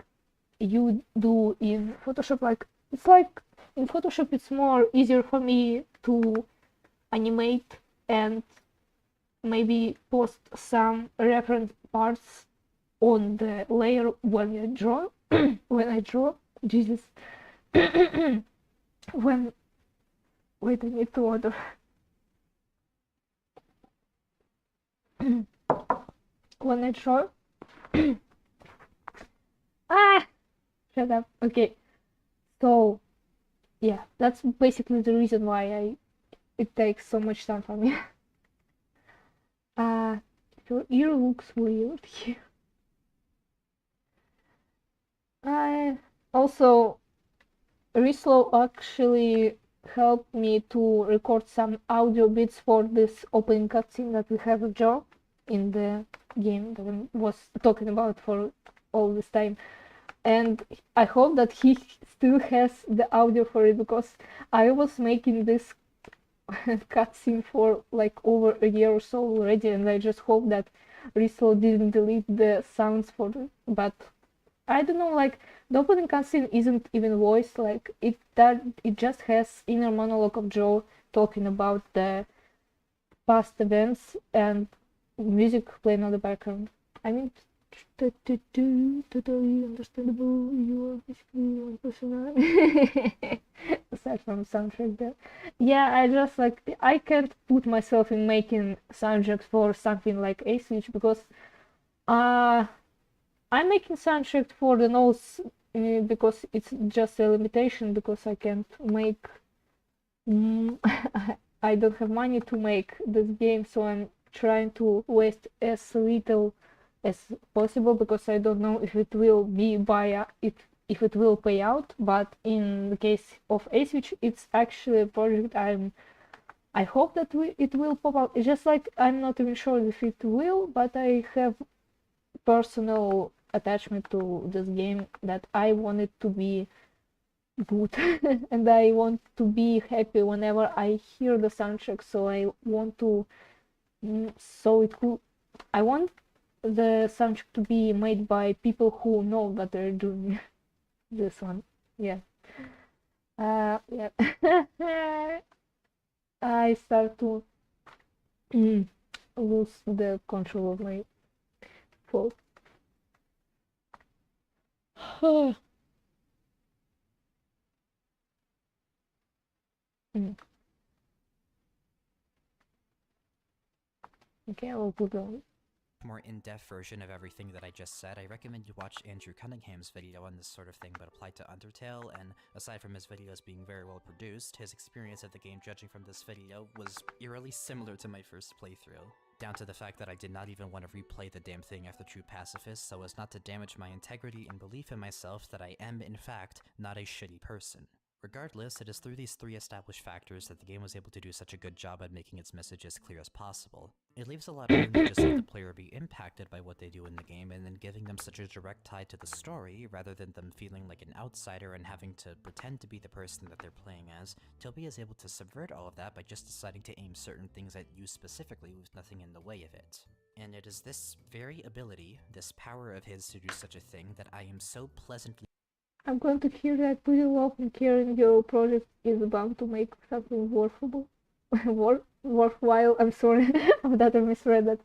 you do in Photoshop. Like, it's like in Photoshop it's more easier for me to animate and maybe post some reference parts on the layer when you draw. When I draw, Jesus. When wait, I need to order. When I draw. Shut up. Okay, so yeah, that's basically the reason why it takes so much time for me. Your ear looks weird here. Also, Rislow actually helped me to record some audio bits for this opening cutscene that we have of Joe in the game that I was talking about for all this time. And I hope that he still has the audio for it, because I was making this cutscene for like over a year or so already, and I just hope that Rislow didn't delete the sounds for it. But I don't know, like the opening cutscene isn't even voiced, like it just has inner monologue of Joe talking about the past events and music playing on the background. I mean, totally understandable. You are basically one person. Aside from soundtrack, there. Yeah, I just like I can't put myself in making soundtracks for something like A Switch because uh I'm making soundtrack for the notes because it's just a limitation because I can't make. I don't have money to make this game, so I'm trying to waste as little as possible because I don't know if it will be if it will pay out. But in the case of A Switch, it's actually a project I hope that it will pop out. It's just like I'm not even sure if it will, but I have personal attachment to this game that I want it to be good and I want to be happy whenever I hear the soundtrack. So I want to so it could I want the soundtrack to be made by people who know what they're doing. This one, yeah. Yeah. I start to lose the control of my phone. Okay, I will put on. More in-depth version of everything that I just said, I recommend you watch Andrew Cunningham's video on this sort of thing but applied to Undertale, and aside from his videos being very well produced, his experience of the game judging from this video was eerily similar to my first playthrough. Down to the fact that I did not even want to replay the damn thing after True Pacifist so as not to damage my integrity and belief in myself that I am, in fact, not a shitty person. Regardless, it is through these three established factors that the game was able to do such a good job at making its message as clear as possible. It leaves a lot of room to just let the player be impacted by what they do in the game and then giving them such a direct tie to the story rather than them feeling like an outsider and having to pretend to be the person that they're playing as. Toby is able to subvert all of that by just deciding to aim certain things at you specifically with nothing in the way of it. And it is this very ability, this power of his to do such a thing, that I am so pleasantly. I'm going to hear that pretty often. Hearing your project is about to make something worthwhile. Worthwhile. I'm sorry that I misread that.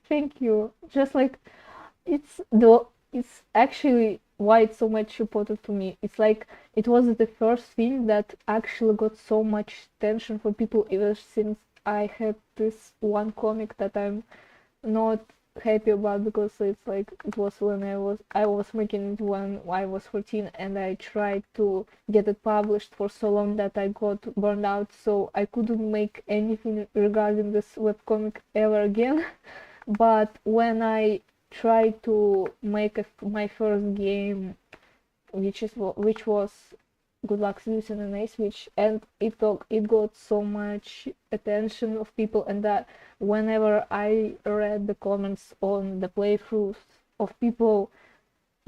Thank you. Just like it's actually why it's so much important to me. It's like it was the first thing that actually got so much attention from people ever since I had this one comic that I'm not happy about because it's like it was when I was making it when I was 14 and I tried to get it published for so long that I got burned out, so I couldn't make anything regarding this webcomic ever again. But when I tried to make my first game, which was Good Luck Seducing an A Switch, and it got so much attention of people, and that whenever I read the comments on the playthroughs of people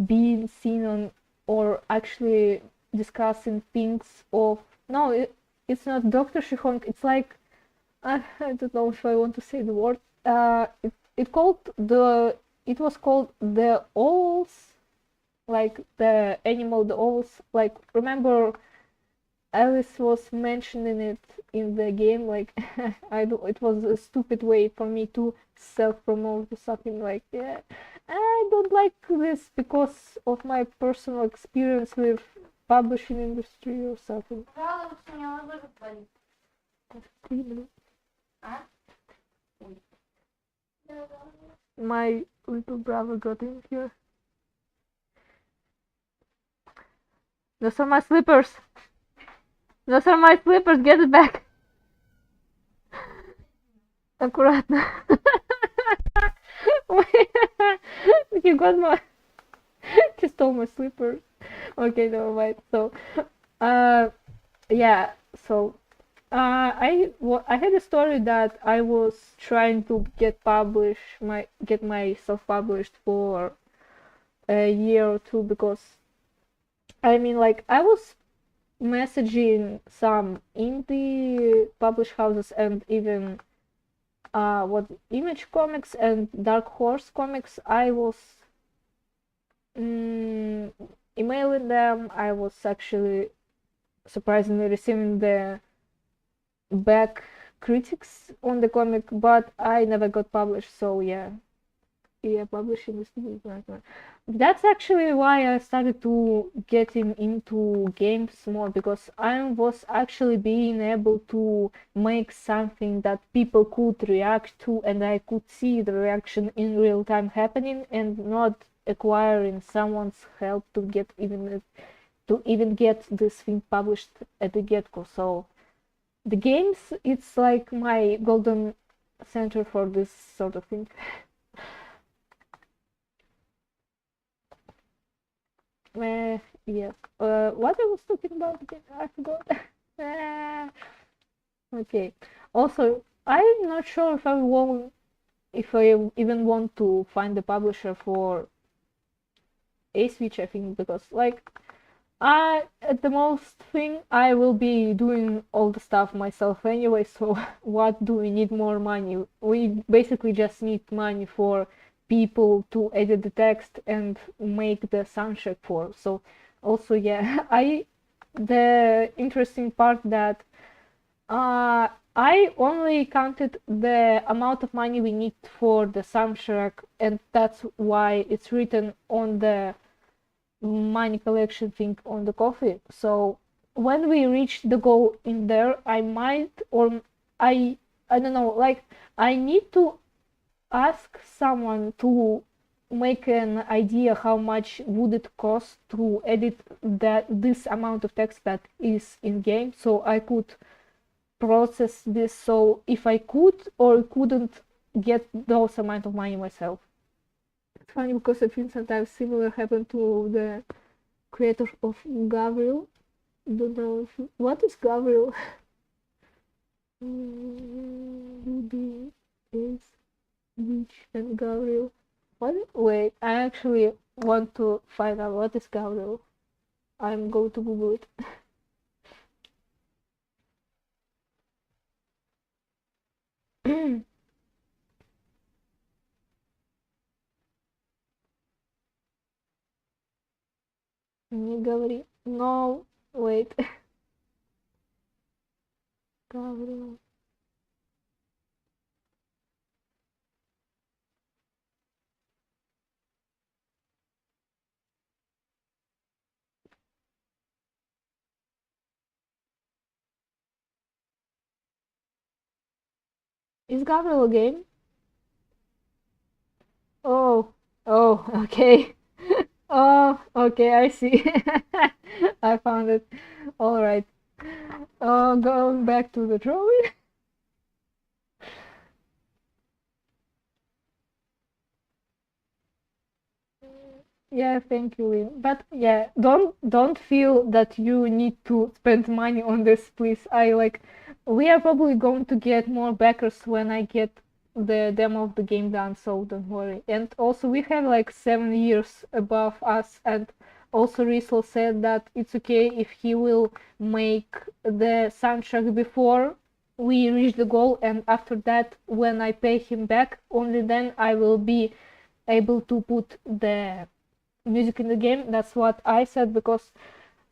being seen on or actually discussing things of it's not Dr. Shihong, it's like I don't know if I want to say the word. It was called the owls, like the animal, the owls. Like remember, Alice was mentioning it in the game. Like it was a stupid way for me to self-promote or something like yeah. I don't like this because of my personal experience with publishing industry or something. My little brother got in here. Those are my slippers. Those are my slippers. Get it back. Аккуратно. You got my. You stole my slippers. Okay, never mind. So, yeah. So, I had a story that I was trying to get myself published for a year or two because I mean, like, I was messaging some indie publish houses and even Image Comics and Dark Horse Comics. I was emailing them. I was actually surprisingly receiving the back critics on the comic, but I never got published, so yeah, publishing is nightmare. That's actually why I started to getting into games more, because I was actually being able to make something that people could react to, and I could see the reaction in real time happening, and not acquiring someone's help to even get this thing published at the get-go. So the games, it's like my golden center for this sort of thing. Yes. What I was talking about again? I forgot. Okay. Also, I'm not sure if I even want to find the publisher for A-Switch, I think, because like at the most thing I will be doing all the stuff myself anyway, so what do we need more money? We basically just need money for people to edit the text and make the soundtrack for. So also, yeah, the interesting part that I only counted the amount of money we need for the soundtrack, and that's why it's written on the money collection thing on the coffee. So when we reach the goal in there, I might, or I don't know, like I need to ask someone to make an idea how much would it cost to edit this amount of text that is in game, so I could process this. So if I could or couldn't get those amount of money myself. It's funny because I think sometimes similar happened to the creator of Gabriel. Don't know what is Gabriel. Ruby is Beach and Gabriel. What? Wait, I actually want to find out what is Gabriel. I'm going to Google it. Не говори. No, wait. Gabriel. Is Gabriel a game? Oh, okay. Oh, okay, I see. I found it. All right. Going back to the drawing. Yeah, thank you, Lynn. But yeah, don't feel that you need to spend money on this, please. We are probably going to get more backers when I get the demo of the game done, so don't worry. And also we have like 7 years above us, and also Riesel said that it's okay if he will make the soundtrack before we reach the goal, and after that, when I pay him back, only then I will be able to put the music in the game. That's what I said, because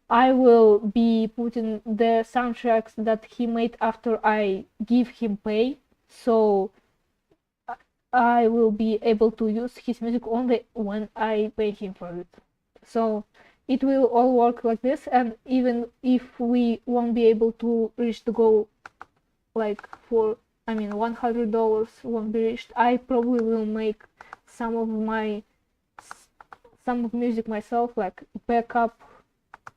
I will be putting the soundtracks that he made after I give him pay, so I will be able to use his music only when I pay him for it. So it will all work like this, and even if we won't be able to reach the goal, like $100 won't be reached, I probably will make some of music myself, like backup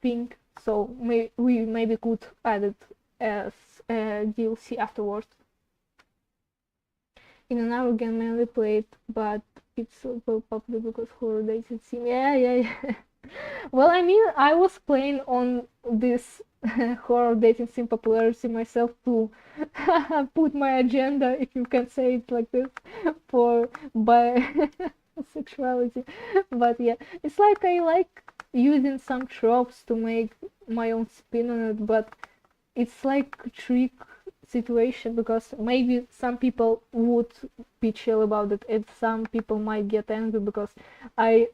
thing, so we maybe could add it as a DLC afterwards. In another game mainly played, but it's so popular because horror dating sim. Yeah. Well, I mean, I was playing on this horror dating sim popularity myself to put my agenda, if you can say it like this, for bisexuality. But yeah, it's like I like using some tropes to make my own spin on it, but it's like a trick situation, because maybe some people would be chill about it and some people might get angry because I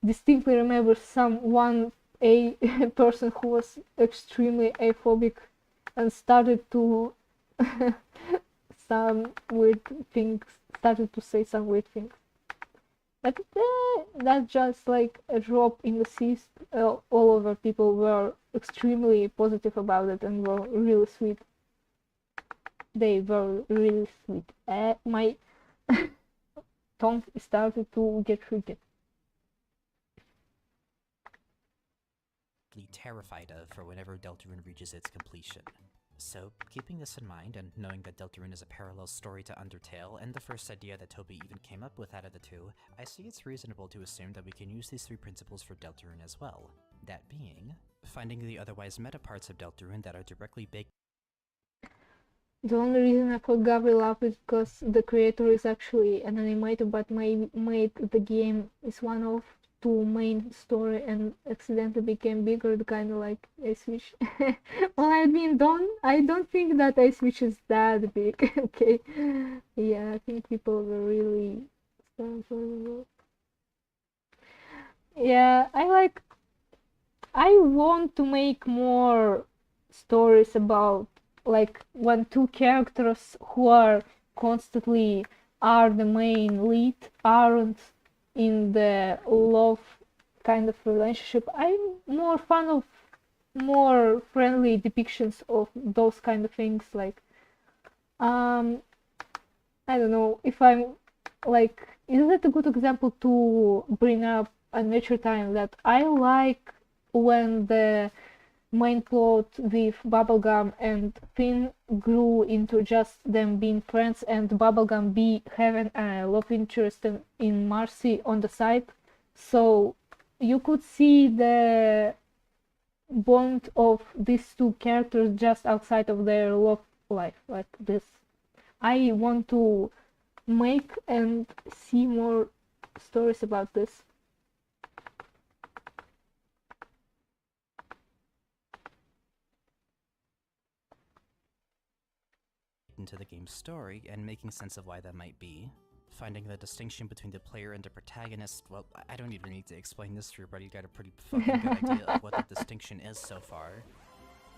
distinctly remember a person who was extremely aphobic and started to some weird things, started to say some weird things. But that's just like a drop in the sea. All over people were extremely positive about it and were really sweet. They were really sweet. My tongue started to get triggered. Terrified of for whenever Deltarune reaches its completion. So, keeping this in mind, and knowing that Deltarune is a parallel story to Undertale, and the first idea that Toby even came up with out of the two, I see it's reasonable to assume that we can use these three principles for Deltarune as well. That being, finding the otherwise meta parts of Deltarune that are directly baked. The only reason I called Gabriel up is because the creator is actually an animator, but made the game is one of two main story and accidentally became bigger, kind of like Ice Witch. Well, I mean, I don't think that Ice Witch is that big. Okay, yeah, I think people were really. Yeah, I want to make more stories about like when two characters who are constantly are the main lead aren't in the love kind of relationship. I'm more fan of more friendly depictions of those kind of things, like I don't know if I'm like, is that a good example to bring up Adventure Time, that I like when the main plot with Bubblegum and Finn grew into just them being friends and Bubblegum be having a love interest in Marcy on the side. So you could see the bond of these two characters just outside of their love life, like this. I want to make and see more stories about this. Into the game's story and making sense of why that might be. Finding the distinction between the player and the protagonist, well, I don't even need to explain this to everybody, you got a pretty fucking good idea of what the distinction is so far.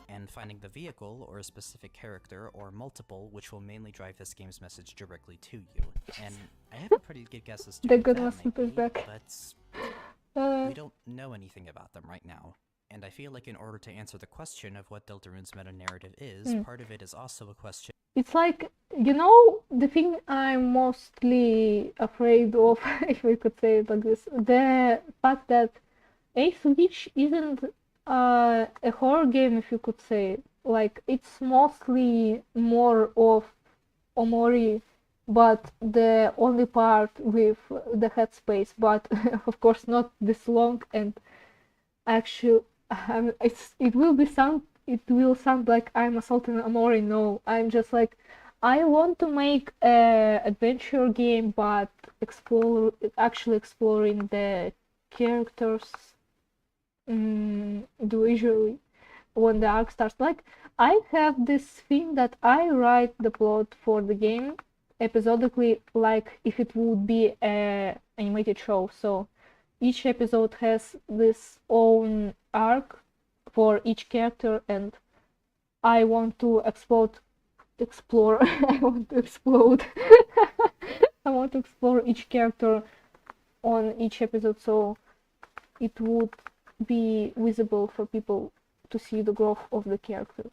And finding the vehicle, or a specific character, or multiple, which will mainly drive this game's message directly to you. And I have a pretty good guess as to who that might be, but we don't know anything about them right now. And I feel like in order to answer the question of what Deltarune's meta-narrative is, part of it is also a question. It's like, you know, the thing I'm mostly afraid of, if we could say it like this, the fact that Ace Witch isn't a horror game, if you could say. Like, it's mostly more of Omori, but the only part with the headspace, but of course not this long, and actually, it will sound like I'm assaulting Amori. No, I'm just like, I want to make a adventure game, but actually exploring the characters individually when the arc starts. Like, I have this thing that I write the plot for the game episodically, like if it would be a animated show. So each episode has this own arc for each character, and I want to explore I want to explode I want to explore each character on each episode, so it would be visible for people to see the growth of the character.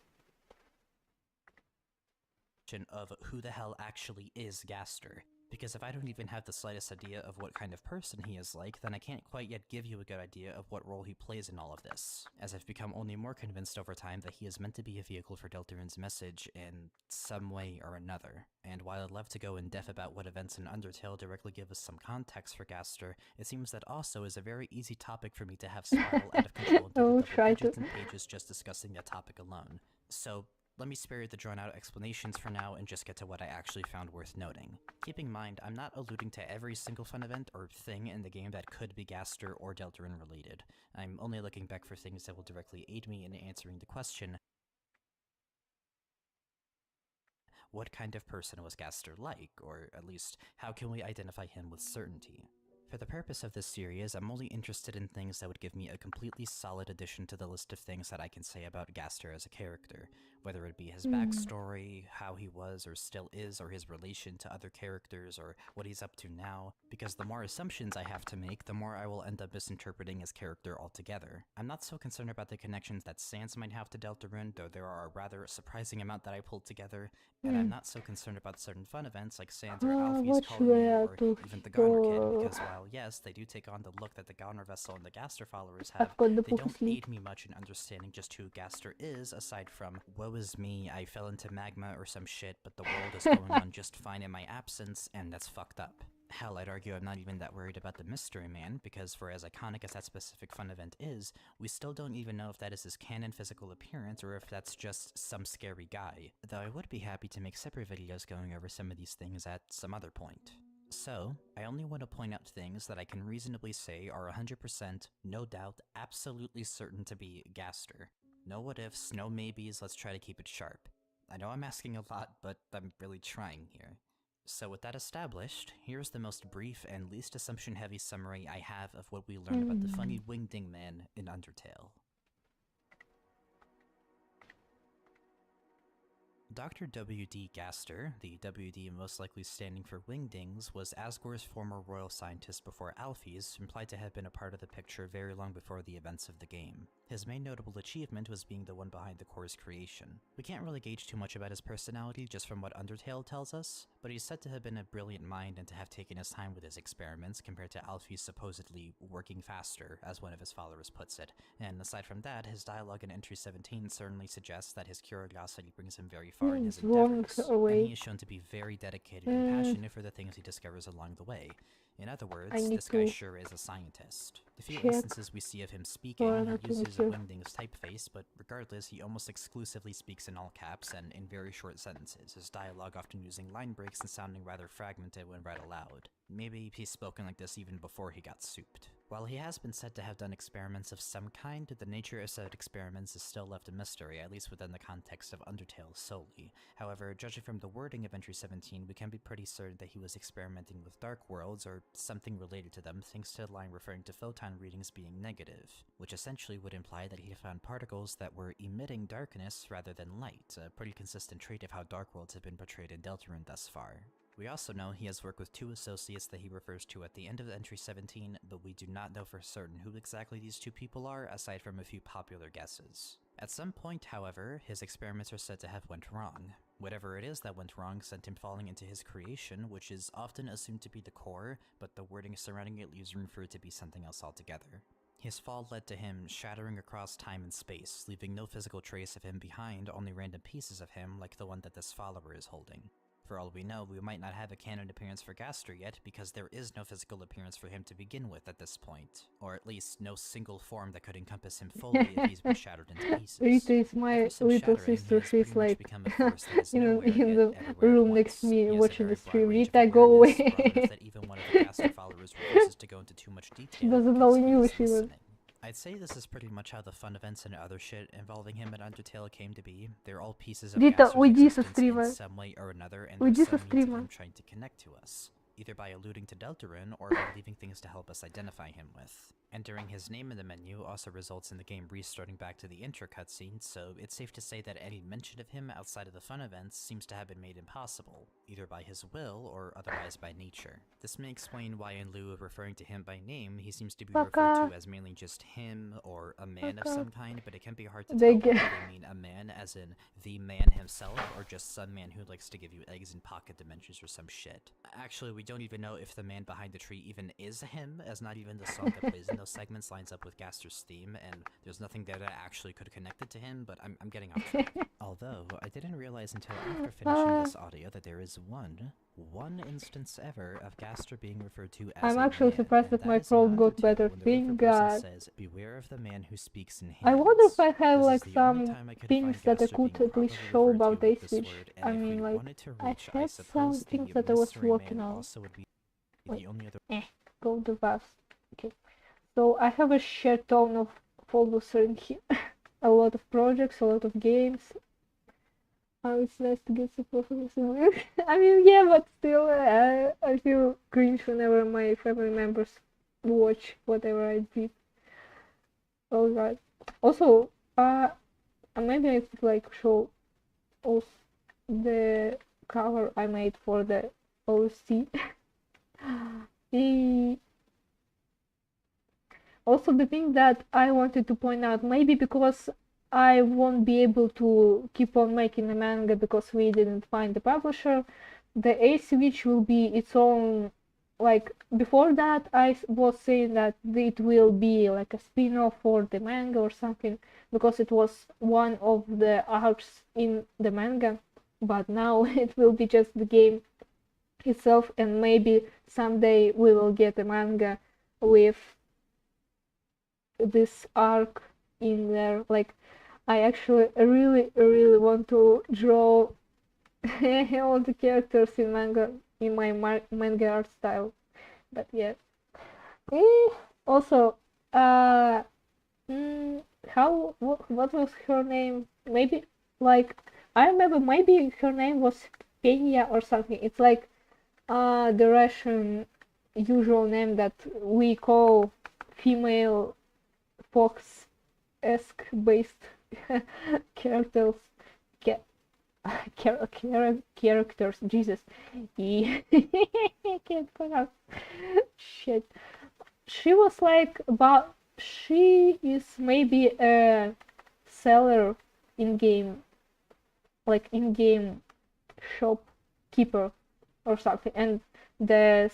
Of who the hell actually is Gaster. Because if I don't even have the slightest idea of what kind of person he is like, then I can't quite yet give you a good idea of what role he plays in all of this, as I've become only more convinced over time that he is meant to be a vehicle for Deltarune's message in some way or another. And while I'd love to go in depth about what events in Undertale directly give us some context for Gaster, it seems that also is a very easy topic for me to have spiral out of control into double digits and pages just discussing that topic alone. So let me spare you the drawn-out explanations for now and just get to what I actually found worth noting. Keeping in mind, I'm not alluding to every single fun event or thing in the game that could be Gaster or Deltarune related. I'm only looking back for things that will directly aid me in answering the question, what kind of person was Gaster like, or at least, how can we identify him with certainty? For the purpose of this series, I'm only interested in things that would give me a completely solid addition to the list of things that I can say about Gaster as a character, whether it be his backstory, how he was or still is, or his relation to other characters, or what he's up to now, because the more assumptions I have to make, the more I will end up misinterpreting his character altogether. I'm not so concerned about the connections that Sans might have to Deltarune, though there are a rather surprising amount that I pulled together, and I'm not so concerned about certain fun events like Sans or Alfie's Colony, or even the Goner Kid, because while yes, they do take on the look that the Goner Vessel and the Gaster followers have, they don't aid me much in understanding just who Gaster is, aside from, woe is me, I fell into magma or some shit, but the world is going on just fine in my absence, and that's fucked up. Hell, I'd argue I'm not even that worried about the Mystery Man, because for as iconic as that specific fun event is, we still don't even know if that is his canon physical appearance or if that's just some scary guy, though I would be happy to make separate videos going over some of these things at some other point. So, I only want to point out things that I can reasonably say are 100%, no doubt, absolutely certain to be Gaster. No what ifs, no maybes, let's try to keep it sharp. I know I'm asking a lot, but I'm really trying here. So with that established, here's the most brief and least assumption-heavy summary I have of what we learned about the funny Wingding Man in Undertale. Dr. W.D. Gaster, the W.D. most likely standing for Wingdings, was Asgore's former royal scientist before Alfie's, implied to have been a part of the picture very long before the events of the game. His main notable achievement was being the one behind the core's creation. We can't really gauge too much about his personality just from what Undertale tells us, but he's said to have been a brilliant mind and to have taken his time with his experiments compared to Alfie's supposedly working faster, as one of his followers puts it. And aside from that, his dialogue in Entry 17 certainly suggests that his curiosity brings him very far in his endeavors, and he is shown to be very dedicated and passionate for the things he discovers along the way. In other words, this guy sure is a scientist. The few instances we see of him speaking, he uses a Wingding's typeface, but regardless, he almost exclusively speaks in all caps and in very short sentences, his dialogue often using line breaks and sounding rather fragmented when read aloud. Maybe he's spoken like this even before he got souped. While he has been said to have done experiments of some kind, the nature of said experiments is still left a mystery, at least within the context of Undertale solely. However, judging from the wording of Entry 17, we can be pretty certain that he was experimenting with dark worlds, or something related to them, thanks to the line referring to photon readings being negative, which essentially would imply that he found particles that were emitting darkness rather than light, a pretty consistent trait of how dark worlds have been portrayed in Deltarune thus far. We also know he has worked with two associates that he refers to at the end of Entry 17, but we do not know for certain who exactly these two people are, aside from a few popular guesses. At some point, however, his experiments are said to have went wrong. Whatever it is that went wrong sent him falling into his creation, which is often assumed to be the core, but the wording surrounding it leaves room for it to be something else altogether. His fall led to him shattering across time and space, leaving no physical trace of him behind, only random pieces of him like the one that this follower is holding. For all we know, we might not have a canon appearance for Gaster yet, because there is no physical appearance for him to begin with at this point. Or at least, no single form that could encompass him fully if he's been shattered into pieces. Rita is my little sister, she's like in the room next to me watching the stream. Rita, go away! That even one of the Gaster followers refuses to go into too much detail. She doesn't know English even. I'd say this is pretty much how the fun events and other shit involving him in Undertale came to be. They're all pieces of Gaster's existence in some way or another, and there's some means of him trying to connect to us, either by alluding to Deltarune or by leaving things to help us identify him with. Entering his name in the menu also results in the game restarting back to the intro cutscene, so it's safe to say that any mention of him outside of the fun events seems to have been made impossible, either by his will or otherwise by nature. This may explain why in lieu of referring to him by name, he seems to be referred to as mainly just him or a man of some kind, but it can be hard to tell whether they mean a man as in the man himself or just some man who likes to give you eggs in pocket dimensions or some shit. Actually, we don't even know if the man behind the tree even is him, as not even the song that plays in those segments lines up with Gaster's theme, and there's nothing there that actually could connect it to him, but I'm getting off track. Although, I didn't realize until after finishing this audio that there is one instance ever of Gaster being referred to as I'm actually surprised that my throat got better. Thank God. Says, beware of the man who speaks in I wonder if I have like some things that I could at least show about Switch. I mean, like, I had some things that I was working on. Wait, go to vast. Okay. So I have a shared ton of folders in here. A lot of projects, a lot of games. It's nice to get support from someone. I mean, yeah, but still, I feel cringe whenever my family members watch whatever I did. Oh god. Also, maybe I could like show also the cover I made for the OC. Also, the thing that I wanted to point out, maybe because I won't be able to keep on making a manga because we didn't find the publisher, the ACWitch will be its own. Like before that, I was saying that it will be like a spin-off for the manga or something because it was one of the arcs in the manga, but now it will be just the game itself, and maybe someday we will get a manga with this arc in there. Like I actually really want to draw all the characters in manga in my manga art style, but yeah. Also, uh how what was her name? Maybe like I remember maybe her name was Penya or something. It's like the Russian usual name that we call female fox-esque based characters. Characters. Jesus, I can't pronounce. Shit. She was like about. She is maybe a seller in game, like in game shopkeeper or something, and the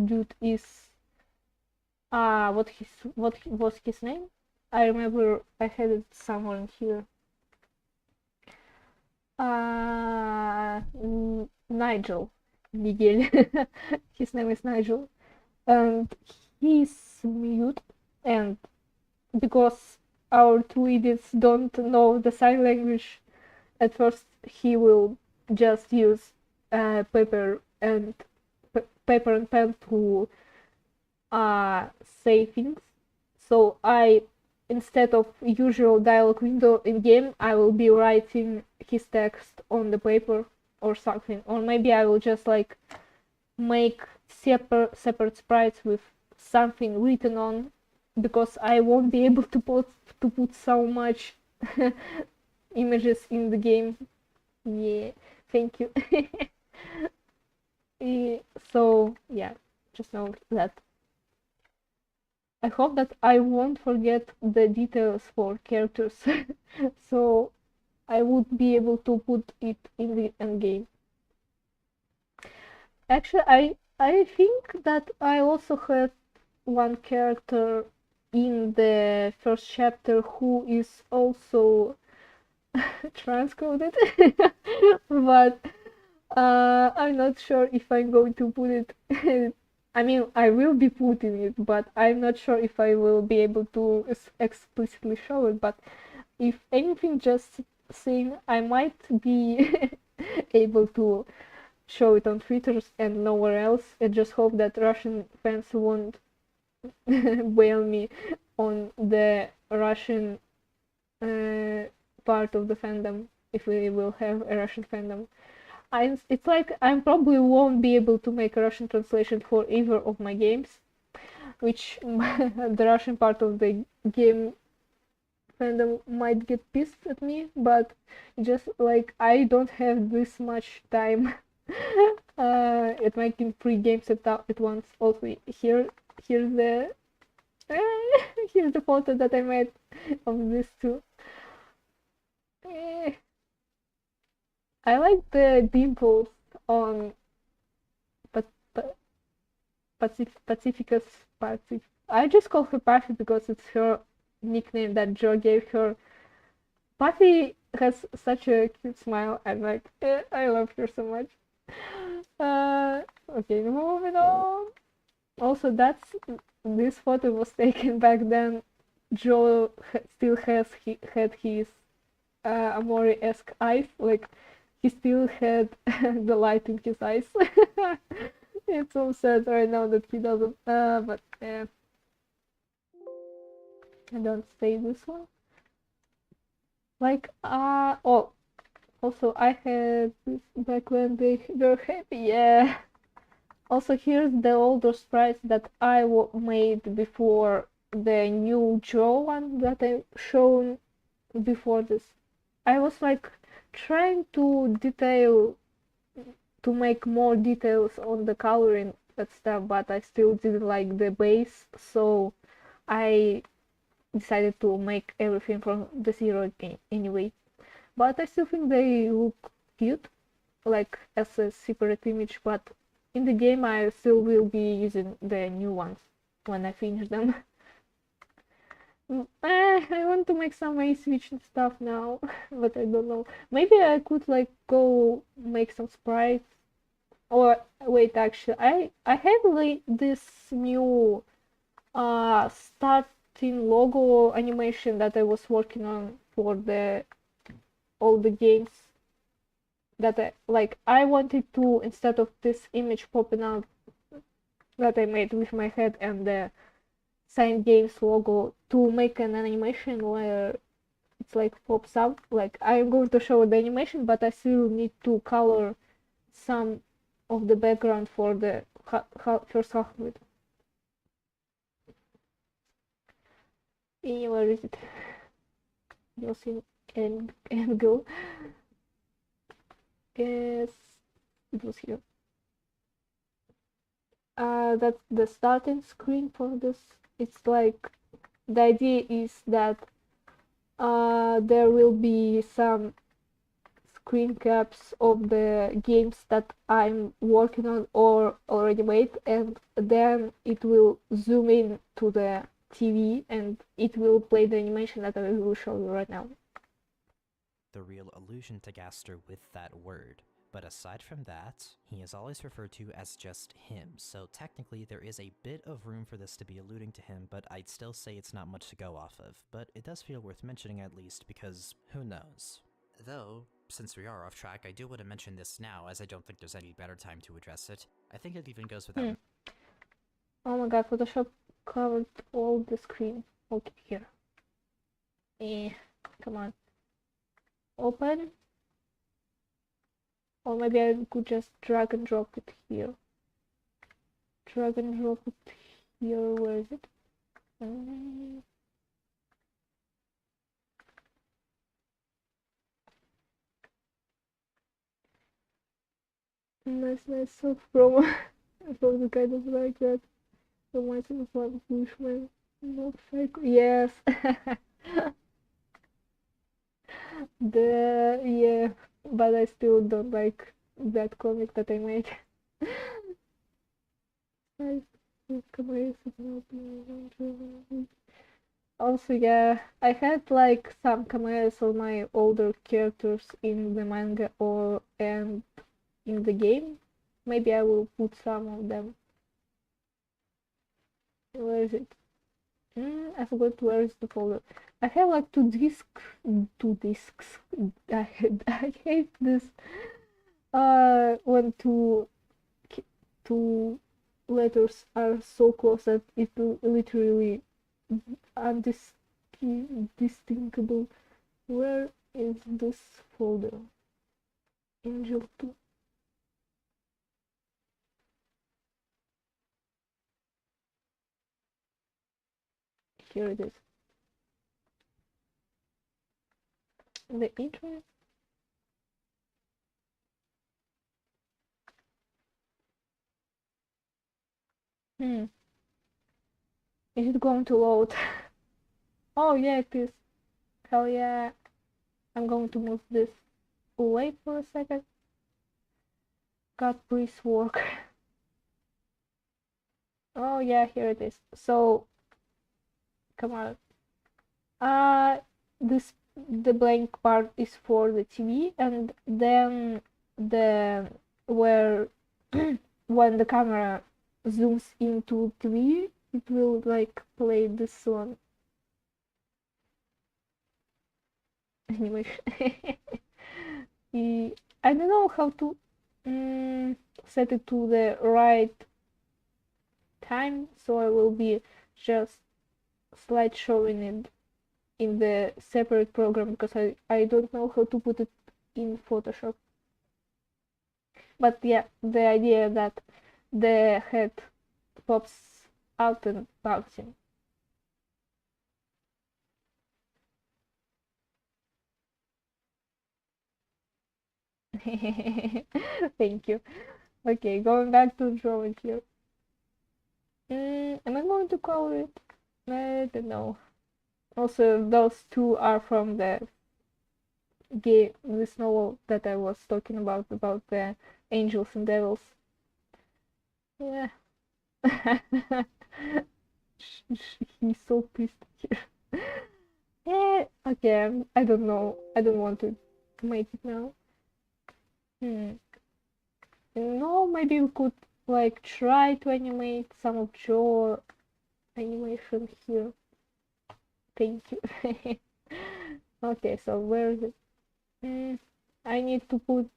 dude is what was his name? I remember I had it somewhere in here. Nigel. Miguel. His name is Nigel. And he's mute, and because our two idiots don't know the sign language, at first he will just use paper and pen to say things. So instead of usual dialogue window in game, I will be writing his text on the paper or something, or maybe I will just like make separate sprites with something written on, because I won't be able to put so much images in the game. Yeah, thank you. So yeah, just know that. I hope that I won't forget the details for characters, so I would be able to put it in the end game. Actually, I think that I also had one character in the first chapter who is also transcoded, but I'm not sure if I'm going to put it. I mean, I will be putting it, but I'm not sure if I will be able to explicitly show it. But if anything, just saying, I might be able to show it on Twitter and nowhere else. I just hope that Russian fans won't bail me on the Russian part of the fandom, if we will have a Russian fandom. It's like I probably won't be able to make a Russian translation for either of my games, which the Russian part of the game fandom might get pissed at me, but just like I don't have this much time at making 3 games at once. Also, here's the here's the photo that I made of these two. I like the dimples on Pacifica's Pacif. I just call her Puffy because it's her nickname that Joe gave her. Puffy has such a cute smile. I'm like, I love her so much. Okay, moving on. Also, this photo was taken back then. Joe still had his Amori-esque eyes. Like, he still had the light in his eyes. It's so sad right now that he doesn't. But yeah. I don't say this one. Like, oh, Also, I had this back when they were happy, yeah. Also, here's the older sprites that I made before the new Joe one that I shown before this. I was like trying to make more details on the coloring and stuff, but I still didn't like the base, so I decided to make everything from the zero again anyway. But I still think they look cute, like as a separate image, but in the game I still will be using the new ones when I finish them. I want to make some race switch and stuff now, but I don't know. Maybe I could like go make some sprites. Or wait, actually, I have like this new starting logo animation that I was working on for all the games that I wanted to, instead of this image popping out that I made with my head and the Sign Games logo, to make an animation where it's like pops up. Like I'm going to show the animation, but I still need to color some of the background for the first half of it. Where is it? Using angle. Yes, it was here. That's the starting screen for this. It's like the idea is that there will be some screen caps of the games that I'm working on or already made, and then it will zoom in to the TV and it will play the animation that I will show you right now. The real allusion to Gaster with that word, but aside from that, he is always referred to as just him, so technically there is a bit of room for this to be alluding to him, but I'd still say it's not much to go off of, but it does feel worth mentioning at least because who knows. Though, since we are off track, I do want to mention this now, as I don't think there's any better time to address it. I think it even goes without... Oh my god, Photoshop covered all the screen. Okay, here. Come on. Open. Or maybe I could just drag and drop it here. Drag and drop it here. Where is it? Nice soft promo. I thought the guy does like that. Reminds me of one Bushman. Not fake. Yes. Yeah, but I still don't like that comic that I made. Also, yeah, I had like some cameos of my older characters in the manga and in the game. Maybe I will put some of them. Where is it? I forgot where is the folder. I have like two discs. I hate this. When two letters are so close that it literally undistinguishable. Where is this folder? Angel 2. Here it is. The intro. Is it going to load? Oh yeah, it is. Hell yeah. I'm going to move this away for a second. God, please work. Oh yeah, here it is. So, come on. The blank part is for the TV, and then where when the camera zooms into TV, it will like play this one animation. I don't know how to set it to the right time, so I will be just slideshowing it in the separate program because I don't know how to put it in Photoshop. But yeah, the idea that the head pops out and bouncing. Thank you. Okay, going back to drawing here. Am I going to color it? I don't know. Also, those two are from the game, this novel that I was talking about the angels and devils. Yeah. He's so pissed here. Yeah, okay, I don't know. I don't want to make it now. No, maybe we could like try to animate some of jaw animation here. Thank you. Okay, so where is it? I need to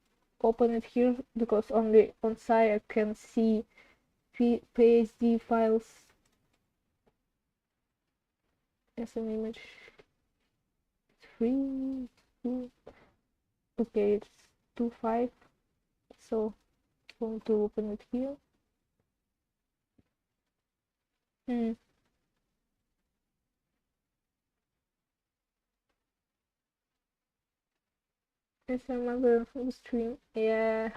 open it here because only on side I can see PSD files as an image. 3, 2. Okay, it's 2.5. So I'm going to open it here. Yes, I remember from the stream. Yeah.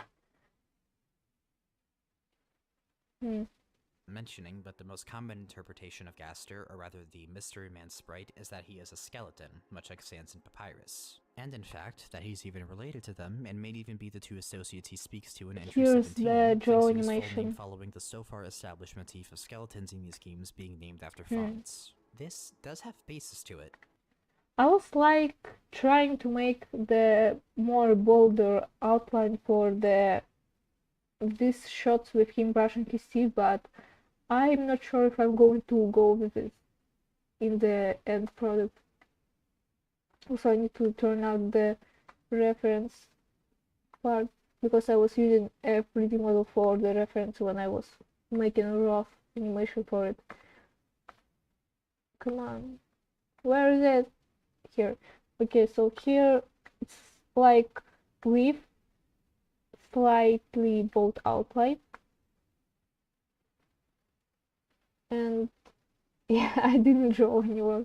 Mentioning, but the most common interpretation of Gaster, or rather the Mystery Man sprite, is that he is a skeleton, much like Sans and Papyrus. And in fact, that he's even related to them, and may even be the two associates he speaks to in Entry Here's 17, the jaw thanks to his full name animation. following the so far established motif of skeletons in these games being named after fonts. This does have basis to it. I was like trying to make the more bolder outline for these shots with him brushing his teeth, but I'm not sure if I'm going to go with it in the end product. Also, I need to turn out the reference part because I was using a 3D model for the reference when I was making a rough animation for it. Come on, where is it? Here. Okay, so here it's like with slightly bold outline, and yeah, I didn't draw anywhere.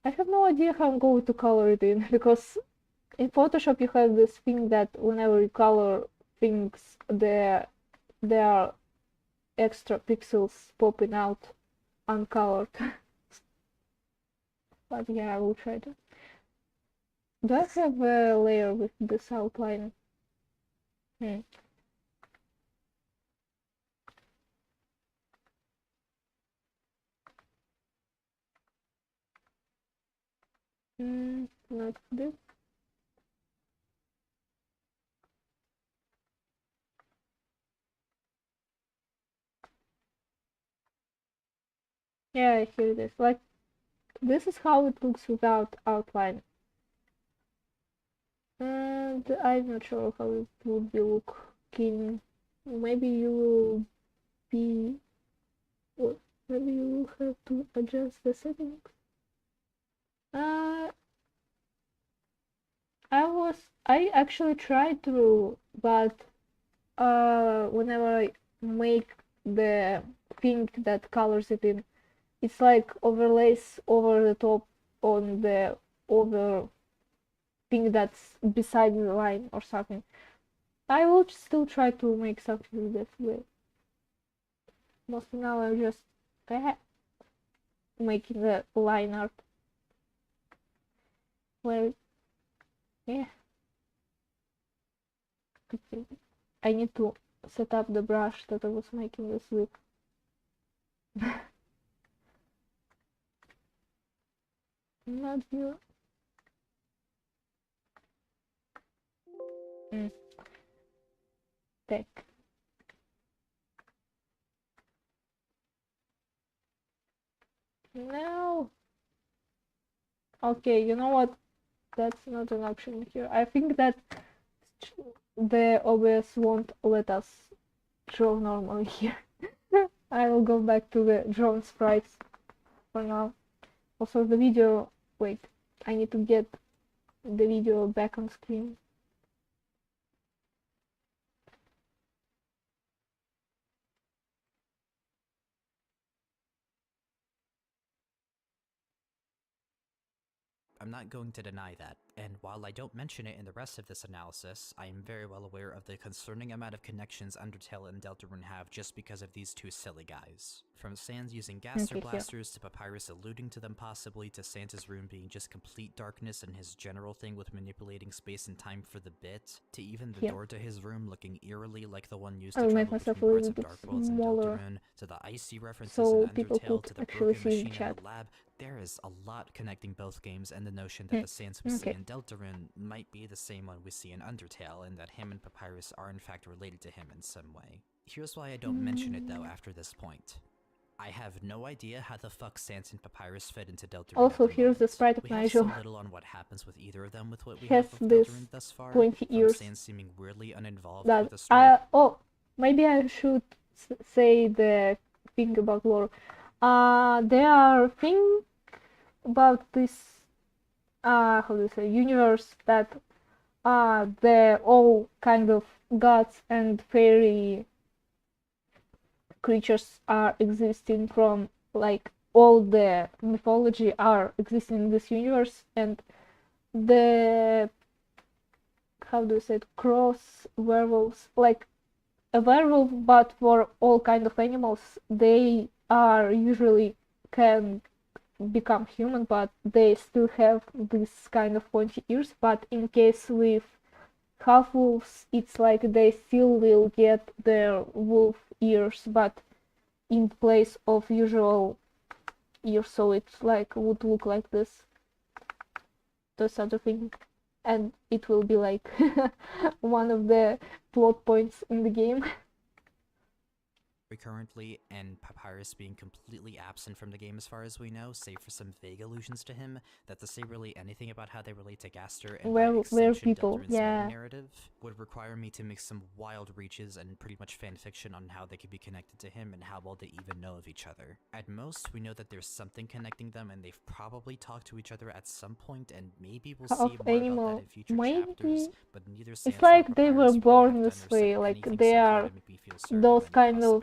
I have no idea how I'm going to color it in because in Photoshop you have this thing that whenever you color things, there are extra pixels popping out uncolored. But yeah, I will try to. Do I have a layer with this outline? Not this. Yeah, here it is. Like, this is how it looks without outline. And I'm not sure how it would be looking. Maybe you will be... Well, maybe you will have to adjust the settings. I actually tried to, but whenever I make the thing that colors it in, it's like overlays over the top on the other thing that's beside the line or something. I will still try to make something this way. Mostly now I'm just making the line art. Well, yeah. Okay. I need to set up the brush that I was making this with. Not here. Tech. No. Okay, you know what? That's not an option here. I think that the OBS won't let us draw normally here. I will go back to the drawn sprites for now. Also the video, wait, I need to get the video back on screen. I'm not going to deny that, and while I don't mention it in the rest of this analysis, I am very well aware of the concerning amount of connections Undertale and Deltarune have just because of these two silly guys. From Sans using Gaster blasters to Papyrus alluding to them possibly, to Santa's room being just complete darkness and his general thing with manipulating space and time for the bit, to even the door to his room looking eerily like the one used to travel between parts of Dark Worlds and Deltarune, to the icy references in Undertale, to the broken machine in the lab. There is a lot connecting both games, and the notion that the Sans we see in Deltarune might be the same one we see in Undertale, and that him and Papyrus are in fact related to him in some way. Here's why I don't mention it though after this point. I have no idea how the fuck Sans and Papyrus fit into Deltarune. Also, here's the sprite of Nigel. We have so little on what happens with either of them with what we have with Deltarune thus far, from Sans seeming weirdly uninvolved with the story. Oh, maybe I should say the thing about lore. There are things about this, how do you say, universe that they're all kind of gods and fairy creatures are existing from, like, all the mythology are existing in this universe, and the, how do you say it, cross werewolves, like a werewolf but for all kind of animals, they are usually can become human, but they still have this kind of pointy ears. But in case with half wolves, it's like they still will get their wolf ears, but in place of usual ears, so it's like would look like this sort of thing, and it will be like one of the plot points in the game. Currently, and Papyrus being completely absent from the game as far as we know, save for some vague allusions to him, that to say really anything about how they relate to Gaster and by extension Deltarune's narrative would require me to make some wild reaches and pretty much fanfiction on how they could be connected to him and how well they even know of each other. At most, we know that there's something connecting them, and they've probably talked to each other at some point, and maybe we'll see more about that in future chapters, but neither Sans it's like they were born this way, like they are those kind of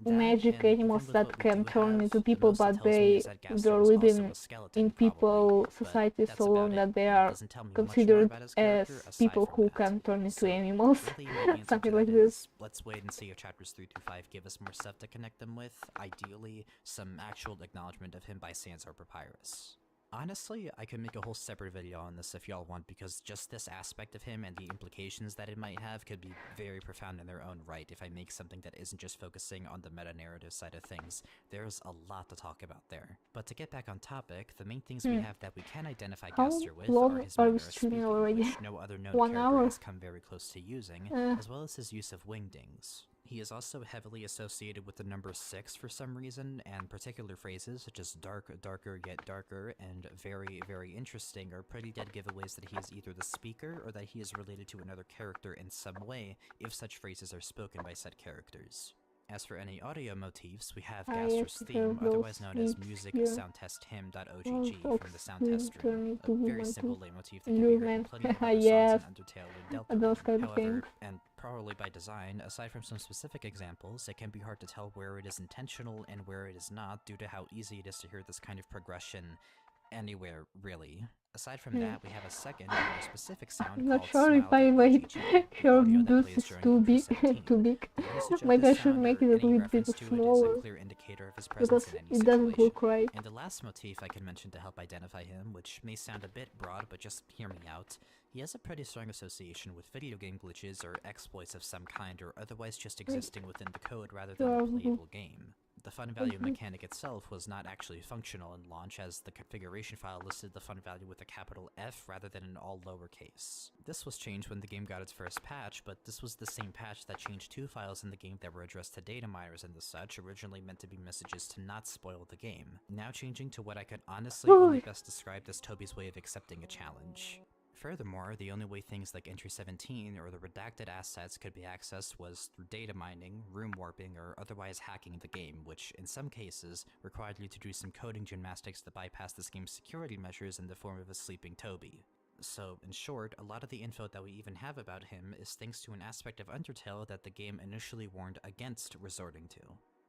magic animals that can turn into people, but they're living in people society so long that they are considered as people who can turn into animals. Something like this. Let's wait and see if chapters 3 through 5 give us more stuff to connect them with. Ideally, some actual acknowledgement of him by Sans or Papyrus. Honestly, I could make a whole separate video on this if y'all want, because just this aspect of him and the implications that it might have could be very profound in their own right if I make something that isn't just focusing on the meta-narrative side of things. There's a lot to talk about there. But to get back on topic, the main things we have that we can identify Gaster with are his manner of speaking, which no other known character has come very close to using, as well as his use of wingdings. He is also heavily associated with the number 6 for some reason, and particular phrases such as dark, darker, yet darker, and very, very interesting are pretty dead giveaways that he is either the speaker or that he is related to another character in some way if such phrases are spoken by said characters. As for any audio motifs, we have Gaster's theme, otherwise known as music soundtest hymn.ogg from the soundtest stream, a very simple leitmotif that can be heard in plenty of other songs in Undertale and Deltarune. However, and probably by design, aside from some specific examples, it can be hard to tell where it is intentional and where it is not due to how easy it is to hear this kind of progression anywhere, really. Aside from that, we have a second, more specific sound I'm not sure if I made sure this is too big. Maybe I should make it a little bit smaller, because it doesn't look right. And the last motif I can mention to help identify him, which may sound a bit broad, but just hear me out. He has a pretty strong association with video game glitches or exploits of some kind, or otherwise just existing within the code rather than a playable game. The fun value mechanic itself was not actually functional in launch, as the configuration file listed the fun value with a capital F rather than in all lowercase. This was changed when the game got its first patch, but this was the same patch that changed 2 files in the game that were addressed to data miners and the such, originally meant to be messages to not spoil the game, now changing to what I could honestly only best describe as Toby's way of accepting a challenge. Furthermore, the only way things like Entry 17 or the redacted assets could be accessed was through data mining, room warping, or otherwise hacking the game, which, in some cases, required you to do some coding gymnastics to bypass this game's security measures in the form of a sleeping Toby. So, in short, a lot of the info that we even have about him is thanks to an aspect of Undertale that the game initially warned against resorting to.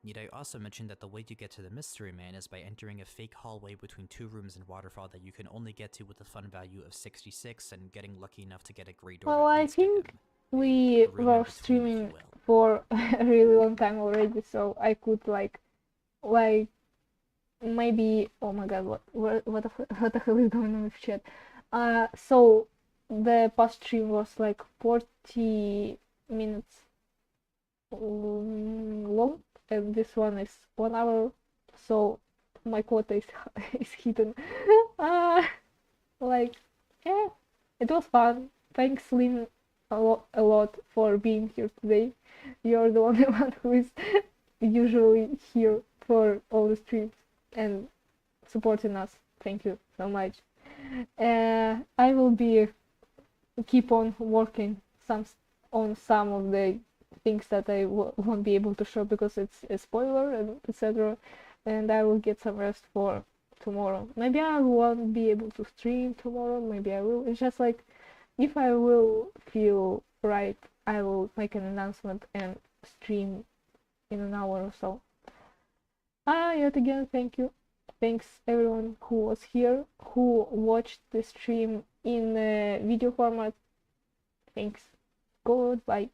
Need I also mention that the way you get to the Mystery Man is by entering a fake hallway between 2 rooms in Waterfall that you can only get to with a fun value of 66 and getting lucky enough to get a great order. Well, I think we were streaming for a really long time already, so I could like maybe, oh my god, what the hell is going on with chat? So the past stream was like 40 minutes long, and this one is 1 hour, so my quota is hidden. Like, yeah, it was fun. Thanks, Lynn, a lot for being here today. You're the only one who is usually here for all the streams and supporting us. Thank you so much. I will keep on working on some of the things that I won't be able to show because it's a spoiler and etc. And I will get some rest for tomorrow. Maybe I won't be able to stream tomorrow. Maybe I will. It's just like, if I will feel right, I will make an announcement and stream in an hour or so. Yet again, thank you. Thanks everyone who was here, who watched the stream in video format. Thanks. Goodbye.